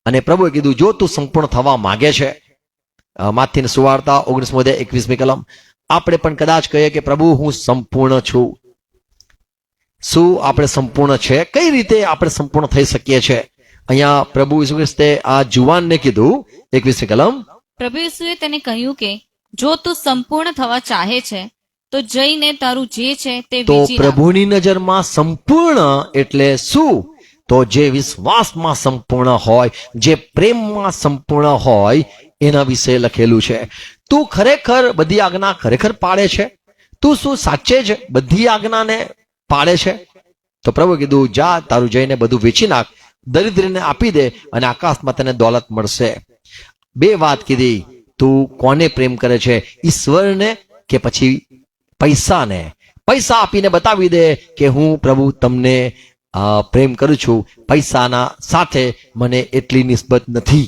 અને પ્રભુએ કીધું જો તું સંપૂર્ણ થવા માંગે છે, માથીની સુવાર્તા 19મો અધ્યાય 21મી કલમ, આપણે પણ કદાચ કહીએ કે પ્રભુ હું સંપૂર્ણ છું. શું આપણે સંપૂર્ણ છે? કઈ રીતે આપણે સંપૂર્ણ થઈ શકીએ છીએ? અહીંયા પ્રભુ ઈસુ ખ્રિસ્તે આ જુવાનને કીધું 21મી કલમ, પ્રભુ ઈસુએ તેને કહ્યું કે જો તું સંપૂર્ણ થવા ચાહે છે તો જઈને તારું જે છે તે તો વેચી નાખ. પ્રભુની નજરમાં સંપૂર્ણ એટલે શું? તો જે વિશ્વાસમાં સંપૂર્ણ હોય, જે પ્રેમમાં સંપૂર્ણ હોય, એના વિશે લખેલું છે. તું ખરેખર બધી આજ્ઞા ખરેખર પાળે છે? તું શું સાચે જ બધી આજ્ઞાને પાળે છે? તો પ્રભુ કીધું જા તારું જઈને બધું વેચી નાખ, દરિદ્રને આપી દે અને આકાશમાં તને દોલત મળશે. બે વાત કીધી, તું કોને પ્રેમ કરે છે, ઈશ્વરને કે પછી પૈસાને? પૈસા આપીને બતાવી દે કે હું પ્રભુ તમને પ્રેમ કરું છું, પૈસાના સાથે મને એટલી નિસ્બત નથી.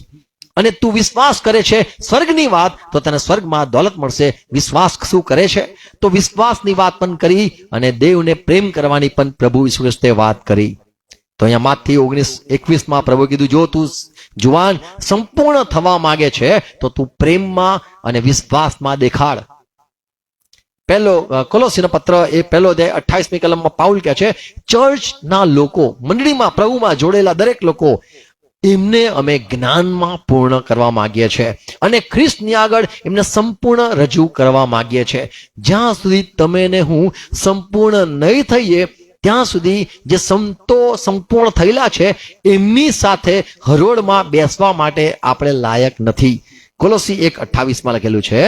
અને તું વિશ્વાસ કરે છે સ્વર્ગની વાત, તો તને સ્વર્ગમાં દોલત મળશે. વિશ્વાસ શું કરે છે? તો વિશ્વાસની વાત પણ કરી અને દેવને પ્રેમ કરવાની પણ પ્રભુ ઈસુ ખ્રિસ્તે વાત કરી. તો અહીંયા માથી 19:21માં પ્રભુ કીધું જો તું જુવાન સંપૂર્ણ થવા માંગે છે તો તું પ્રેમમાં અને વિશ્વાસમાં દેખાડ. પહેલો કોલોસીનો પત્ર એ પહેલો અધ્યાય 28મી કલમમાં પાઉલ કહે છે ચર્ચના લોકો, મંડળીમાં પ્રભુમાં જોડેલા દરેક લોકો, એમને અમે જ્ઞાનમાં પૂર્ણ કરવા માંગીએ છીએ અને ખ્રિસ્તની આગળ એમને સંપૂર્ણ રજૂ કરવા માંગીએ છીએ. જ્યાં સુધી તમે ને હું સંપૂર્ણ નહીં થઈએ ત્યાં સુધી જે સંતો સંપૂર્ણ થયેલા છે એમની સાથે હરોળમાં બેસવા માટે આપણે લાયક નથી. કોલોસી 1:28માં લખેલું છે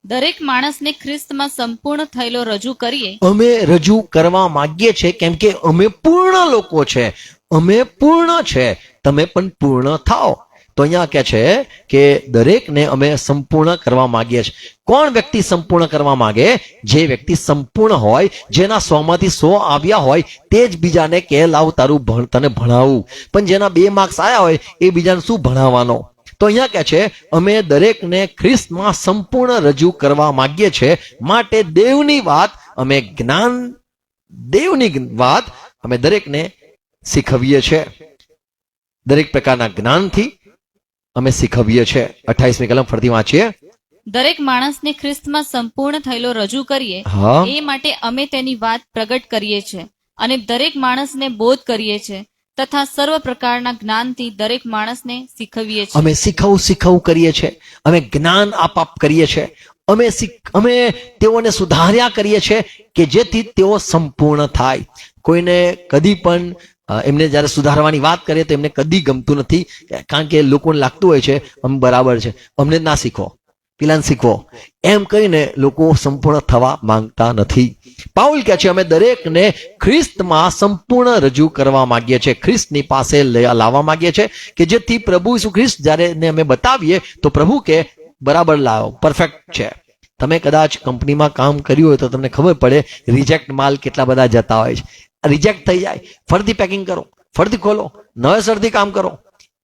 દરેક માણસને ખ્રિસ્તમાં સંપૂર્ણ થયેલો રજૂ કરીએ. અમે રજૂ કરવા માંગીએ છીએ કેમ કે અમે પૂર્ણ લોકો છે, અમે પૂર્ણ છે, તમે પણ પૂર્ણ થાઓ. તો અહીંયા કહે છે કે દરેકને અમે સંપૂર્ણ કરવા માંગીએ છીએ. કોણ વ્યક્તિ સંપૂર્ણ કરવા માંગે? જે વ્યક્તિ સંપૂર્ણ હોય, જેના 100માંથી 100 આવ્યા હોય, તે જ બીજાને કે લાવ તારું તને ભણાવું. પણ જેના 2 માર્ક્સ આવ્યા હોય એ બીજાને શું ભણાવવાનો? તો અહીંયા કહે છે અમે દરેકને ખ્રિસ્તમાં સંપૂર્ણ રજૂ કરવા માંગીએ છીએ, માટે દેવની વાત અમે દરેકને શીખવીએ છીએ. દરેક પ્રકારના જ્ઞાનથી અમે શીખવીએ છીએ. 28મી કલમ ફરીથી વાંચીએ. દરેક માણસને ખ્રિસ્તમાં સંપૂર્ણ થયેલો રજૂ કરીએ, હા. એ માટે અમે તેની વાત પ્રગટ કરીએ છીએ અને દરેક માણસને બોધ કરીએ છીએ તથા સર્વ પ્રકારના જ્ઞાનથી દરેક માણસને શીખવીએ છીએ. અમે શીખવું કરીએ છીએ, અમે જ્ઞાન આપ કરીએ છીએ, અમે તેઓને સુધાર્યા કરીએ છીએ કે જેથી તેઓ સંપૂર્ણ થાય. કોઈને કદી પણ એમને જ્યારે સુધારવાની વાત કરીએ તો એમને કદી ગમતું નથી, કારણ કે લોકોને લાગતું હોય છે અમે બરાબર છે, અમને ના શીખો, પેલાને શીખવો, એમ કહીને લોકો સંપૂર્ણ થવા માંગતા નથી. પાઉલ કહે છે અમે દરેકને ખ્રિસ્તમાં સંપૂર્ણ રજૂ કરવા માંગીએ છીએ, ખ્રિસ્તની પાસે લાવવા માંગીએ છીએ કે જેથી પ્રભુ ઈસુ ખ્રિસ્ત જ્યારે અમે બતાવીએ તો પ્રભુ કે બરાબર લાવો, પરફેક્ટ છે. તમે કદાચ કંપનીમાં કામ કર્યું હોય તો તમને ખબર પડે રિજેક્ટ માલ કેટલા બધા જતા હોય છે. રિજેક્ટ થઈ જાય, ફરીથી પેકિંગ કરો, ફરીથી ખોલો, નવેસરથી કામ કરો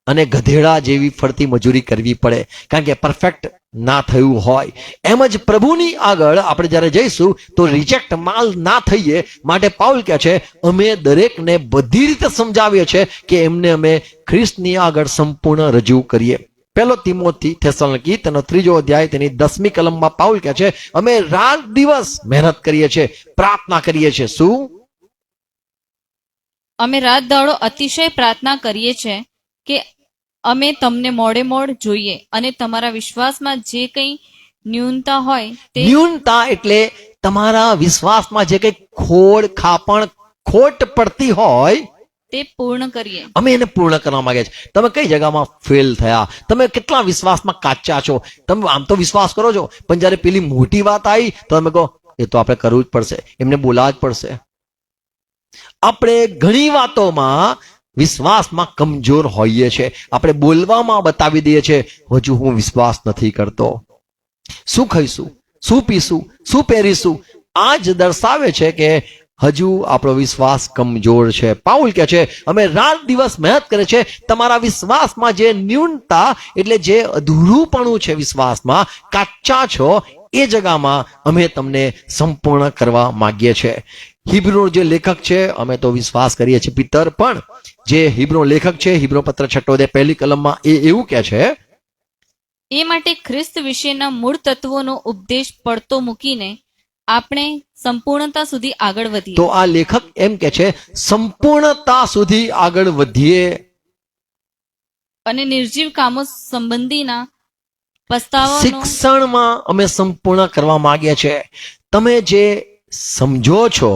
અને ગધેડા જેવી ફરતી મજૂરી કરવી પડે, કારણ કે પરફેક્ટ ના થયું હોય. એમ જ પ્રભુની આગળ આપણે જ્યારે જઈશું તો રિજેક્ટ માલ ના થઈએ, માટે પાઉલ કહે છે અમે દરેકને બધી રીતે સમજાવીએ છીએ કે એમને અમે ખ્રિસ્તની આગળ સંપૂર્ણ રજૂ કરીએ. પહેલો તિમોથી થેસલોનિકી તેનો 3જો અધ્યાય તેની 10મી કલમમાં પાઉલ કહે છે અમે રાત દિવસ મહેનત કરીએ છીએ, પ્રાર્થના કરીએ છીએ. શું? અમે રાત દાડો અતિશય પ્રાર્થના કરીએ છીએ કે અમે તમને મોડે મોડ જોઈએ અને તમારા વિશ્વાસમાં જે કંઈ ન્યૂનતા હોય તે ન્યૂનતા એટલે તમારા વિશ્વાસમાં જે કઈ ખોટ પડતી હોય તે પૂર્ણ કરીએ. અમે એને પૂર્ણ કરવા માંગે છે. તમે કઈ જગામાં ફેલ થયા, તમે કેટલા વિશ્વાસમાં કાચા છો. તમે આમ તો વિશ્વાસ કરો છો, પણ જ્યારે પેલી મોટી વાત આવી તો તમે કહો એ તો આપણે કરવું જ પડશે, એમને બોલાવવા જ પડશે. આપણે ઘણી વાતોમાં વિશ્વાસમાં કમજોર હોઈએ છીએ. આપણે બોલવામાં બતાવી દઈએ છીએ હજુ હું વિશ્વાસ નથી કરતો. શું ખાઈશું, શું પીશું, શું પહેરીશું, આ જ દર્શાવે છે કે હજુ આપણો વિશ્વાસ કમજોર છે. પાઉલ કહે છે અમે રાત દિવસ મહેનત કરે છે તમારા વિશ્વાસમાં જે ન્યૂનતા એટલે જે અધૂરુંપણું છે, વિશ્વાસમાં કાચા છો, એ જગામાં અમે તમને સંપૂર્ણ કરવા માંગીએ છીએ. હિબ્રુનો જે લેખક છે, અમે તો વિશ્વાસ કરીએ છીએ પિતર, પણ જે હિબ્રુનો લેખક છે, હિબ્રુ પત્ર 6 અધ્યાય 1 કલમમાં એ એવું કહે છે એ માટે ખ્રિસ્ત વિશેના મૂળ તત્વોનો ઉપદેશ પડતો મૂકીને આપણે સંપૂર્ણતા સુધી આગળ વધીએ. તો આ લેખક એમ કે છે સંપૂર્ણતા સુધી આગળ વધીએ અને નિર્જીવ કામો સંબંધીના પસ્તાવાનો શિક્ષણમાં અમે સંપૂર્ણ કરવા માંગીએ છીએ. તમે જે સમજો છો,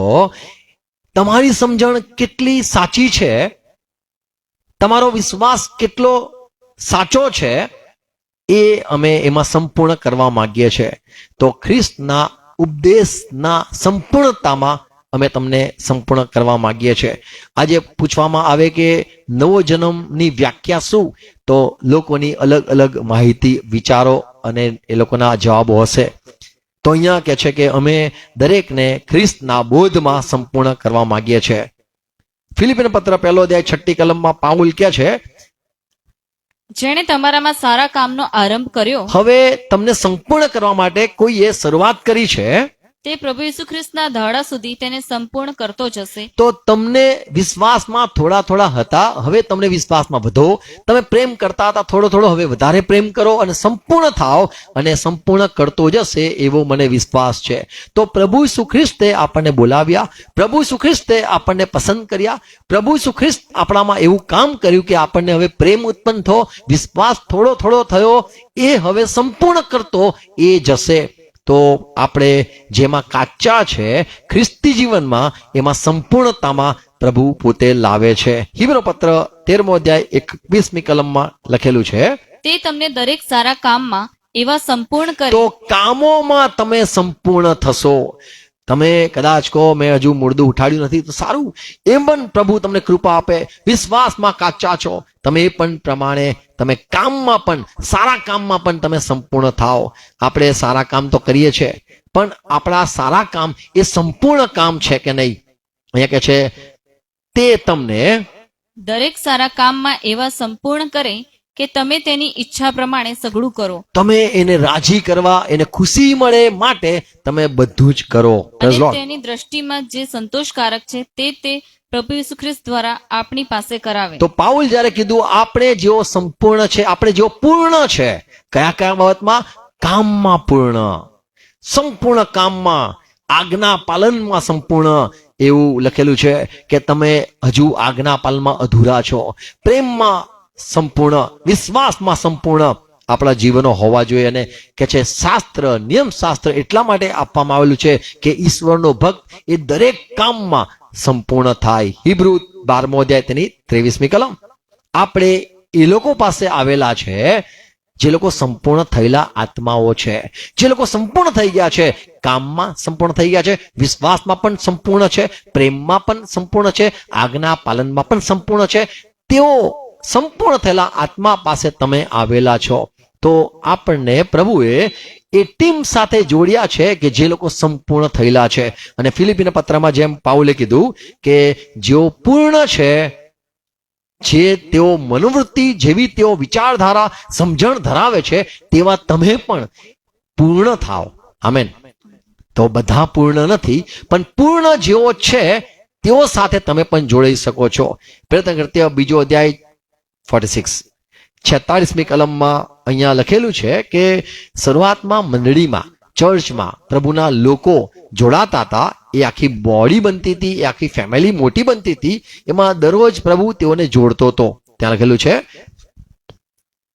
તમારી સમજણ કેટલી સાચી છે, તમારો વિશ્વાસ કેટલો સાચો છે, એ અમે એમાં સંપૂર્ણ કરવા માંગીએ છીએ. તો ખ્રિસ્તના ઉપદેશના સંપૂર્ણતામાં અમે તમને સંપૂર્ણ કરવા માંગીએ છીએ. આજે પૂછવામાં આવે કે નવો જન્મની વ્યાખ્યા શું, તો લોકોની અલગ અલગ માહિતી, વિચારો અને એ લોકોના જવાબો હશે. તો અહીંયા કહે છે કે અમે દરેકને ખ્રિસ્તના બોધમાં સંપૂર્ણ કરવા માંગીએ છીએ. ફિલિપીન પત્ર 1 અધ્યાય 6 કલમમાં પાઉલ કહે છે જેણે તમારામાં સારા કામનો આરંભ કર્યો, હવે તમને સંપૂર્ણ કરવા માટે કોઈએ શરૂઆત કરી છે, તે પ્રભુ ઈસુ ખ્રિસ્તના દાડા સુધી તેને સંપૂર્ણ કરતો જશે. તો તમને વિશ્વાસમાં થોડા થોડા હતા, હવે તમને વિશ્વાસમાં વધો. તમે પ્રેમ કરતા હતા થોડો થોડો, હવે વધારે પ્રેમ કરો અને સંપૂર્ણ થાઓ, અને સંપૂર્ણ કરતો જશે એવો મને વિશ્વાસ છે. તો પ્રભુ ઈસુ ખ્રિસ્તે આપણને બોલાવ્યા, પ્રભુ ઈસુ ખ્રિસ્તે આપણને પસંદ કર્યા, પ્રભુ ઈસુ ખ્રિસ્ત આપણામાં એવું કામ કર્યું કે આપણને હવે પ્રેમ ઉત્પન્ન થયો, વિશ્વાસ થોડો થોડો થયો, એ હવે સંપૂર્ણ કરતો એ જશે. તો આપણે જેમાં કાચા છે ખ્રિસ્તી જીવનમાં, એમાં સંપૂર્ણતામાં પ્રભુ પોતે લાવે છે. હિબ્રુ પત્ર 13 અધ્યાય 21 કલમમાં લખેલું છે તે તમને દરેક સારા કામમાં એવા સંપૂર્ણ કરે. તો કામોમાં તમે સંપૂર્ણ થશો. તમે કદાચ કહો મેં હજુ મુર્દું ઉઠાડ્યું નથી, તો સારું, એમ પણ પ્રભુ તમને કૃપા આપે. વિશ્વાસમાં કાચા છો તમે, એ પણ પ્રમાણે તમે કામમાં પણ, સારા કામમાં પણ તમે સંપૂર્ણ થાઓ. આપણે સારા કામ તો કરીએ છીએ, પણ આપણા સારા કામ એ સંપૂર્ણ કામ છે કે નહીં? અહીંયા કે છે તે તમને દરેક સારા કામમાં એવા સંપૂર્ણ કરે કે તમે તેની ઈચ્છા પ્રમાણે સઘળું કરો. તમે એને રાજી કરવા, એને ખુશી મળે માટે તમે બધું જ કરો. Praise અને Lord. તેની દ્રષ્ટિમાં જે સંતોષકારક છે તે પ્રભુ ઈસુ ખ્રિસ્ત દ્વારા આપણી પાસે કરાવે. તો પાઉલ જ્યારે કીધું આપણે જેવો સંપૂર્ણ છે, આપણે જેવો પૂર્ણ છે, કયા કયા બાબતમાં? કામમાં પૂર્ણ, સંપૂર્ણ કામમાં, આજ્ઞા પાલનમાં સંપૂર્ણ. એવું લખેલું છે કે તમે હજુ આજ્ઞા પાલનમાં અધૂરા છો. પ્રેમમાં સંપૂર્ણ, વિશ્વાસમાં સંપૂર્ણ આપણા જીવનો હોવા જોઈએ. અને કે છે શાસ્ત્ર, નિયમ શાસ્ત્ર એટલા માટે આપવામાં આવેલું છે કે ઈશ્વરનો ભક્ત એ દરેક કામમાં સંપૂર્ણ થાય. હિબ્રુ 12 અધ્યાય તેની 23 કલમ. આપણે એ લોકો પાસે આવેલા છે જે લોકો સંપૂર્ણ થયેલા આત્માઓ છે, જે લોકો સંપૂર્ણ થઈ ગયા છે, કામમાં સંપૂર્ણ થઈ ગયા છે, વિશ્વાસમાં પણ સંપૂર્ણ છે, પ્રેમમાં પણ સંપૂર્ણ છે, આજ્ઞા પાલનમાં પણ સંપૂર્ણ છે. તેઓ સંપૂર્ણ થયેલા આત્મા પાસે તમે આવેલા છો. તો આપણને પ્રભુએ એ ટીમ સાથે જોડ્યા છે કે જે લોકો સંપૂર્ણ થયેલા છે. અને ફિલિપીન પત્રમાં જેમ પાઉલે કીધું કે જેઓ પૂર્ણ છે, જે તેઓ મનોવૃત્તિ જેવી તેઓ વિચારધારા સમજણ ધરાવે છે, તેવા તમે પણ પૂર્ણ થાઓ. આમેન. તો બધા પૂર્ણ નથી, પણ પૂર્ણ જેવો છે તેઓ સાથે તમે પણ જોડાઈ શકો છો. પ્રયત્ન કરતા 2 અધ્યાય 46 કલમમાં અહીંયા લખેલું છે કે શરૂઆતમાં મંડળીમાં, ચર્ચમાં પ્રભુના લોકો જોડાતા હતા. એ આખી બોડી બનતી હતી, એ આખી ફેમિલી મોટી બનતી હતી. એમાં દરરોજ પ્રભુ તેઓને જોડતો હતો. ત્યાં લખેલું છે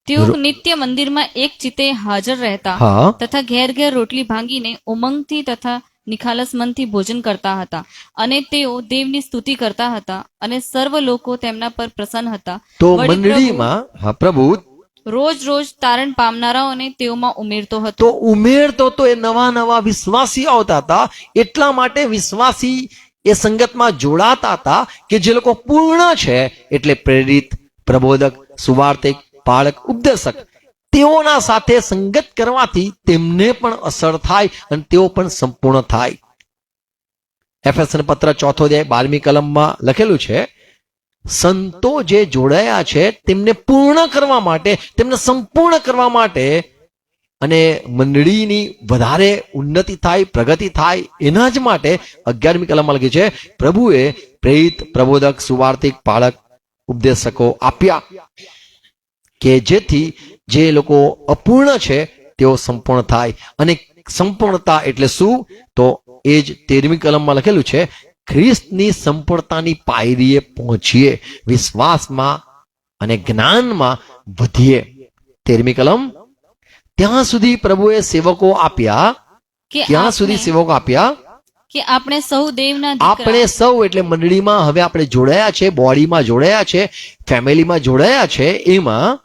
તેઓ નિત્ય મંદિરમાં એક ચિત્તે હાજર રહેતા હા તથા ઘેર ઘેર રોટલી ભાંગીને ઉમંગથી તથા નિખાલસ મનથી ભોજન કરતા હતા અને તેઓ દેવની સ્તુતિ કરતા હતા અને સર્વ લોકો તેમના પર પ્રસન્ન હતા. તો વળી પ્રભુ મંડળીમાં હા પ્રભુ રોજ રોજ તારણ પામનારાઓને તેઓમાં ઉમેરતો હતો. તો ઉમેરતો તો એ નવા નવા વિશ્વાસી આવતા હતા. એટલા માટે વિશ્વાસી એ સંગતમાં જોડાતા હતા કે જે લોકો પૂર્ણ છે, એટલે પ્રેરિત, પ્રબોધક, સુવાર્તિક, પાળક, ઉપદેશક, તેઓના સાથે સંગત કરવાથી તેમને પણ અસર થાય અને તેઓ પણ સંપૂર્ણ થાય. એફેસન પત્ર 4 અધ્યાય 12મી કલમમાં લખેલું છે, સંતો જે જોડાયા છે તેમને પૂર્ણ કરવા માટે, તેમને સંપૂર્ણ કરવા માટે અને મંડળીની વધારે ઉન્નતિ થાય, પ્રગતિ થાય, એના જ માટે 11મી કલમમાં લખી છે, પ્રભુએ પ્રેરિત, પ્રબોધક, સુવાર્તિક, પાળક, ઉપદેશકો આપ્યા કે જેથી જે લોકો અપૂર્ણ છે તેઓ સંપૂર્ણ થાય. અને સંપૂર્ણતા એટલે શું? તો એ જ 13મી કલમમાં લખેલું છે, ખ્રિસ્તની સંપૂર્ણતાની પાયરીએ પહોંચીએ, વિશ્વાસમાં અને જ્ઞાનમાં વધીએ. 13મી કલમ, ત્યાં સુધી પ્રભુએ સેવકો આપ્યા, કે ક્યાં સુધી આપણે- સેવકો આપ્યા? કે આપણે સૌ દેવના દીકરા આપણે સૌ એટલે મંડળીમાં હવે આપણે જોડાયા છે, બોડીમાં જોડાયા છે, ફેમિલીમાં જોડાયા છે, એમાં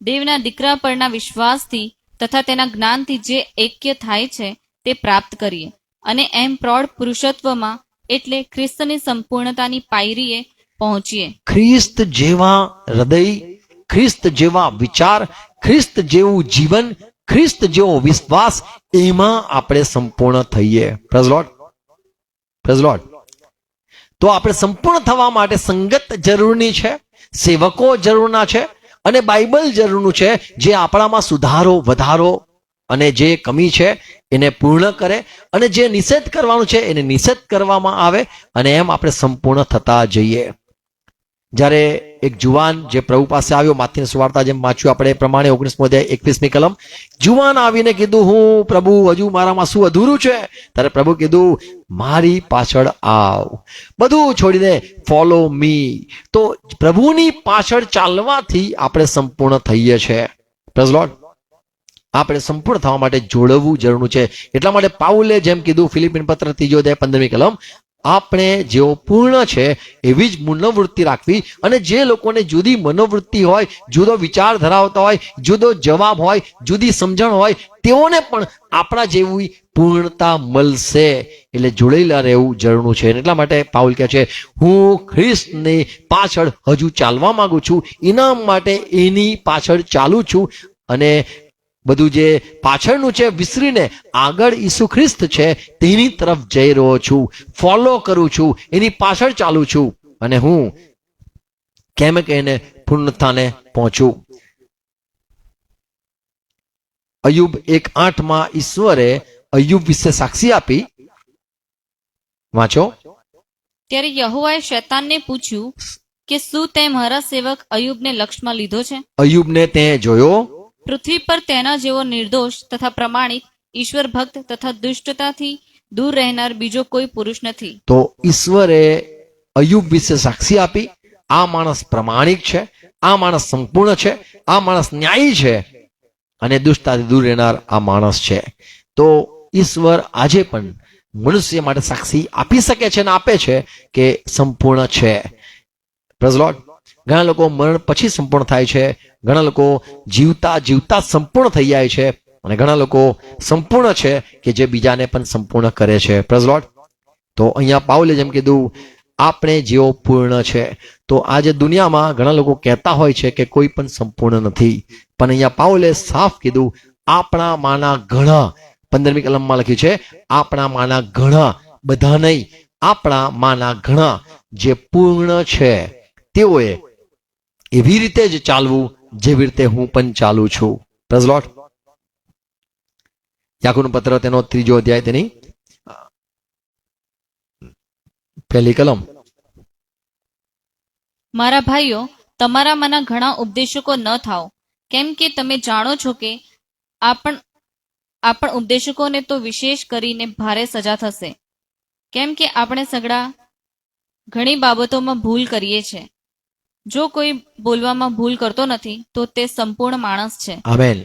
દેવના દીકરા પરના વિશ્વાસથી તથા તેના જ્ઞાનથી જે એક્ય થાય છે તે પ્રાપ્ત કરીએ અને એમ પ્રૌઢ પુરુષત્વમાં એટલે ખ્રિસ્તની સંપૂર્ણતાની પાયરીએ પહોંચીએ. ખ્રિસ્ત જેવા હૃદય, ખ્રિસ્ત જેવા વિચાર, ખ્રિસ્ત જેવું જીવન, ખ્રિસ્ત જેવો વિશ્વાસ, એમાં આપણે સંપૂર્ણ થઈએ. Praise lord, praise lord. તો આપણે સંપૂર્ણ થવા માટે સંગત જરૂરની છે, સેવકો જરૂરના છે અને બાઇબલ જરૂરનું છે, જે આપણામાં સુધારો, વધારો અને જે કમી છે એને પૂર્ણ કરે અને જે નિષેધ કરવાનું છે એને નિષેધ કરવામાં આવે અને એમ આપણે સંપૂર્ણ થતા જઈએ. જ્યારે એક જુવાન જે પ્રભુ પાસે આવ્યો, માથીની સુવાર્તા જેમ વાંચ્યું આપણે એ પ્રમાણે 19મો અધ્યાય 21મી કલમ, જુવાન આવીને કીધું, હું પ્રભુ હજુ મારામાં શું અધૂરું છે? ત્યારે પ્રભુ કીધું, મારી પાછળ આવ, બધું છોડીને ફોલો મી. તો પ્રભુની પાછળ ચાલવાથી આપણે સંપૂર્ણ થઈએ છીએ. Praise lord. આપણે સંપૂર્ણ થવા માટે જોડવું જરૂર છે. એટલા માટે પાઉલે જેમ કીધું, ફિલિપિન પત્ર 3 અધ્યાય 15મી કલમ, આપણે જેઓ પૂર્ણ છે એવી જ મનોવૃત્તિ રાખવી. અને જે લોકોને જુદી મનોવૃત્તિ હોય, જુદો વિચાર ધરાવતા હોય, જુદો જવાબ હોય, જુદી સમજણ હોય, તેઓને પણ આપણા જેવી પૂર્ણતા મળશે. એટલે જોડેલા રહેવું જરૂર છે. એટલા માટે પાઉલ કહે છે, હું ખ્રિસ્તની પાછળ હજુ ચાલવા માંગુ છું, ઇનામ માટે એની પાછળ ચાલું છું અને બધું જે પાછળનું છે વિસરીને આગળ ઈસુ ખ્રિસ્ત છે તેની તરફ જઈ રહ્યો છું, ફોલો કરું છું, એની પાછળ ચાલું છું અને હું કેમ કે એને પૂર્ણતાને પહોંચું. અયુબ 1:8 ઈશ્વરે અયુબ વિશે સાક્ષી આપી. વાંચો. ત્યારે યહોવાએ શૈતાનને પૂછ્યું કે શું તે મારા સેવક અયુબને લક્ષ્યમાં લીધો છે? અયુબને તે જોયો, પૃથ્વી પર તેના જેવો નિર્દોષ તથા પ્રમાણિક, ઈશ્વર ભક્ત તથા દુષ્ટતાથી દૂર રહેનાર બીજો કોઈ પુરુષ નથી. તો ઈશ્વરે અયુબ વિશે સાક્ષી આપી, આ માણસ પ્રમાણિક છે, આ માણસ સંપૂર્ણ છે, આ માણસ ન્યાયી છે અને દુષ્ટતાથી દૂર રહેનાર આ માણસ છે. તો ઈશ્વર આજે પણ મનુષ્ય માટે સાક્ષી આપી શકે છે અને આપે છે કે સંપૂર્ણ છે. Praise lord. ઘણા લોકો મરણ પછી સંપૂર્ણ થાય છે, ઘણા લોકો જીવતા જીવતા સંપૂર્ણ થઈ જાય છે અને ઘણા લોકો સંપૂર્ણ છે કે જે બીજાને પણ સંપૂર્ણ કરે છે. Praise lord. તો અહીંયા પાઉલે જેમ કીધું, આપણે જેઓ પૂર્ણ છે. તો આજે દુનિયામાં ઘણા લોકો કહેતા હોય છે કે કોઈ પણ સંપૂર્ણ નથી, પણ અહીંયા પાઉલે સાફ કીધું, આપણામાંના ઘણા, 15મી કલમમાં લખ્યું છે, આપણામાંના ઘણા, બધા નહીં, આપણામાંના ઘણા જે પૂર્ણ છે તેઓએ એવી રીતે જ ચાલવું જેવી રીતે હું પણ ચાલું છું. Praise lord. યાકૂબનું પત્ર તેનો 3 અધ્યાય તેની 1 કલમ. મારા ભાઈઓ, તમારામાંના ઘણા ઉપદેશકો ન થાઓ, કેમ કે તમે જાણો છો કે આપણ ઉપદેશકોને તો વિશેષ કરીને ભારે સજા થશે, કેમ કે આપણે સગડા ઘણી બાબતોમાં ભૂલ કરીએ છીએ. જો કોઈ બોલવામાં ભૂલ કરતો નથી તો તે સંપૂર્ણ માણસ છે. આમેન.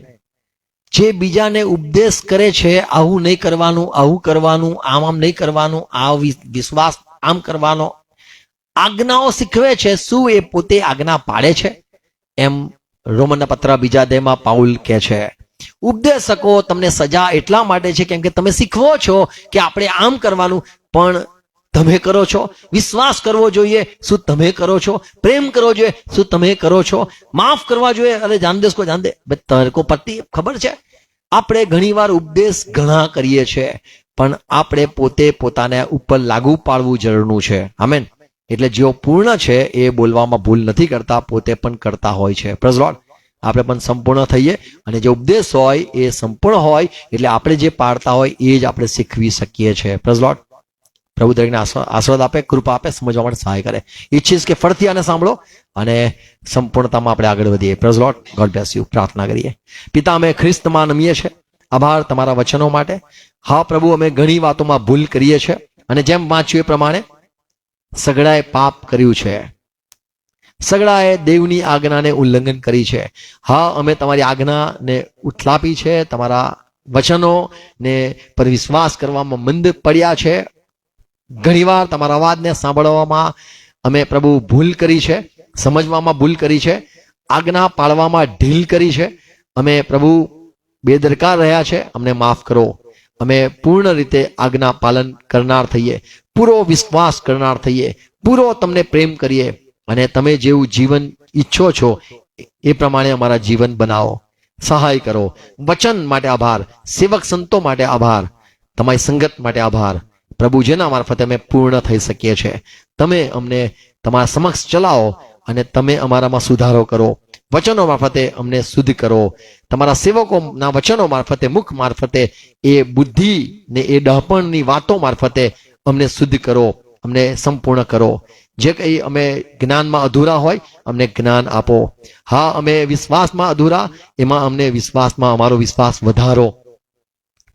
જે બીજાને ઉપદેશ કરે છે આવું નહીં કરવાનું, આવું કરવાનું, આમ નહીં કરવાનું, આ વિશ્વાસ આમ કરવાનો, આજ્ઞાઓ શીખવે છે, શું એ પોતે આજ્ઞા પાડે છે? એમ રોમનના પત્ર 2:2 પાઉલ કહે છે, ઉપદેશકો તમને સજા એટલા માટે છે કેમ કે તમે શીખવો છો કે આપણે આમ કરવાનું, પણ તમે કરો છો? વિશ્વાસ કરવો જોઈએ, શું તમે કરો છો? પ્રેમ કરવો જોઈએ, શું તમે કરો છો? માફ કરવા જોઈએ, અરે જાન દે જાન દે, તારે કો પતિ ખબર છે? આપણે ઘણીવાર ઉપદેશ ઘણા કરીએ છીએ, પણ આપણે પોતે પોતાને ઉપર લાગુ પાડવું જરૂરનું છે. આમેન. એટલે જેઓ પૂર્ણ છે એ બોલવામાં ભૂલ નથી કરતા, પોતે પણ કરતા હોય છે. Praise lord. આપણે પણ સંપૂર્ણ થઈએ અને જે ઉપદેશ હોય એ સંપૂર્ણ હોય, એટલે આપણે જે પાડતા હોય એ જ આપણે શીખવી શકીએ છીએ. Praise lord. પ્રભુ દરેકને આશીર્વાદ આપે, કૃપા આપે, સમજવા માટે સહાય કરે. ઈચ્છીશ કે ફરીથી આને સાંભળો અને સંપૂર્ણતામાં આપણે આગળ વધીએ. Praise lord. God bless you. પ્રાર્થના કરીએ. પિતા, અમે ખ્રિસ્તમાં નમીએ છીએ. આભાર તમારા વચનો માટે. હા પ્રભુ, અમે ઘણી વાતોમાં ભૂલ કરીએ છીએ અને જેમ વાંચ્યું એ પ્રમાણે સગડાએ પાપ કર્યું છે, સગડાએ દેવની આજ્ઞાને ઉલ્લંઘન કરી છે. હા, અમે તમારી આજ્ઞાને ઉથલાપી છે, તમારા વચનોને પર વિશ્વાસ કરવામાં મંદ પડ્યા છે. ઘણીવાર તમારા અવાજને સાંભળવામાં અમે પ્રભુ ભૂલ કરી છે, સમજવામાં ભૂલ કરી છે, આજ્ઞા પાળવામાં ઢીલ કરી છે. અમે પ્રભુ બેદરકાર રહ્યા છે, અમને માફ કરો. અમે પૂર્ણ રીતે આજ્ઞા પાલન કરનાર થઈએ, પૂરો વિશ્વાસ કરનાર થઈએ, પૂરો તમને પ્રેમ કરીએ અને તમે જેવું જીવન ઈચ્છો છો એ પ્રમાણે અમારા જીવન બનાવો. સહાય કરો. વચન માટે આભાર, સેવક સંતો માટે આભાર, તમારી સંગત માટે આભાર. પ્રભુ, જેના મારફતે અમે પૂર્ણ થઈ શકીએ છીએ. તમે અમને તમારા સમક્ષ ચલાવો અને તમે અમારામાં સુધારો કરો. વચનો મારફતે અમને શુદ્ધ કરો. તમારા સેવકોના વચનો મારફતે, મુખ મારફતે, એ બુદ્ધિ ને એ ડહાપણની વાતો મારફતે અમને શુદ્ધ કરો, અમને સંપૂર્ણ કરો. જે કંઈ અમે જ્ઞાનમાં અધૂરા હોય અમને જ્ઞાન આપો. હા, અમે વિશ્વાસમાં અધૂરા, એમાં અમને વિશ્વાસમાં અમારો વિશ્વાસ વધારો.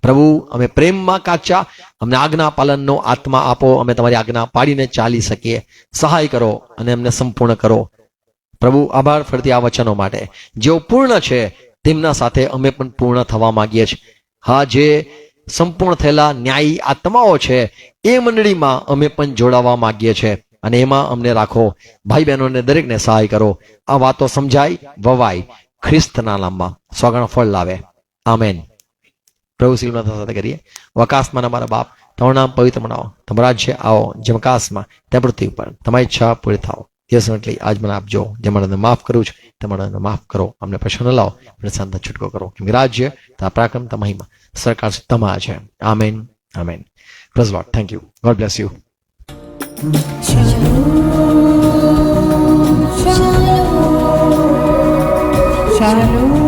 પ્રભુ, અમે પ્રેમમાં કાચા, અમને આજ્ઞા પાલનનો આત્મા આપો. અમે તમારી આજ્ઞા પાડીને ચાલી શકીએ. સહાય કરો અને અમને સંપૂર્ણ કરો. પ્રભુ, આભાર ફરતી આ વચનો માટે. જેઓ પૂર્ણ છે તેમના સાથે અમે પણ પૂર્ણ થવા માંગીએ છીએ. હા, જે સંપૂર્ણ થયેલા ન્યાયી આત્માઓ છે એ મંડળીમાં અમે પણ જોડાવા માંગીએ છીએ અને એમાં અમને રાખો. ભાઈ બહેનોને દરેકને સહાય કરો. આ વાતો સમજાય, વવાય, ખ્રિસ્તના નામમાં સ્વગણ ફળ લાવે. આમેન. પ્રભુ શ્રીના સાથે કરીએ. આકાશમાં અમારા બાપ, તમારું નામ પવિત્ર બનાવો, તમારું રાજ્ય આવો, જેમ આકાશમાં તેમ પૃથ્વી ઉપર તમારી ઈચ્છા પૂરી થાઓ. એટલી આજ મને આપજો. જે મને માફ કરું છું તે મને માફ કરો. અમને પ્રશ્ન લાવો અને શાંત છૂટકો કરો. કેમ કે રાજ્ય, પરાક્રમ, મહિમા, સરકાર તમારા છે. Amen. Amen. Praise lord. Thank you. God bless you. Shalom.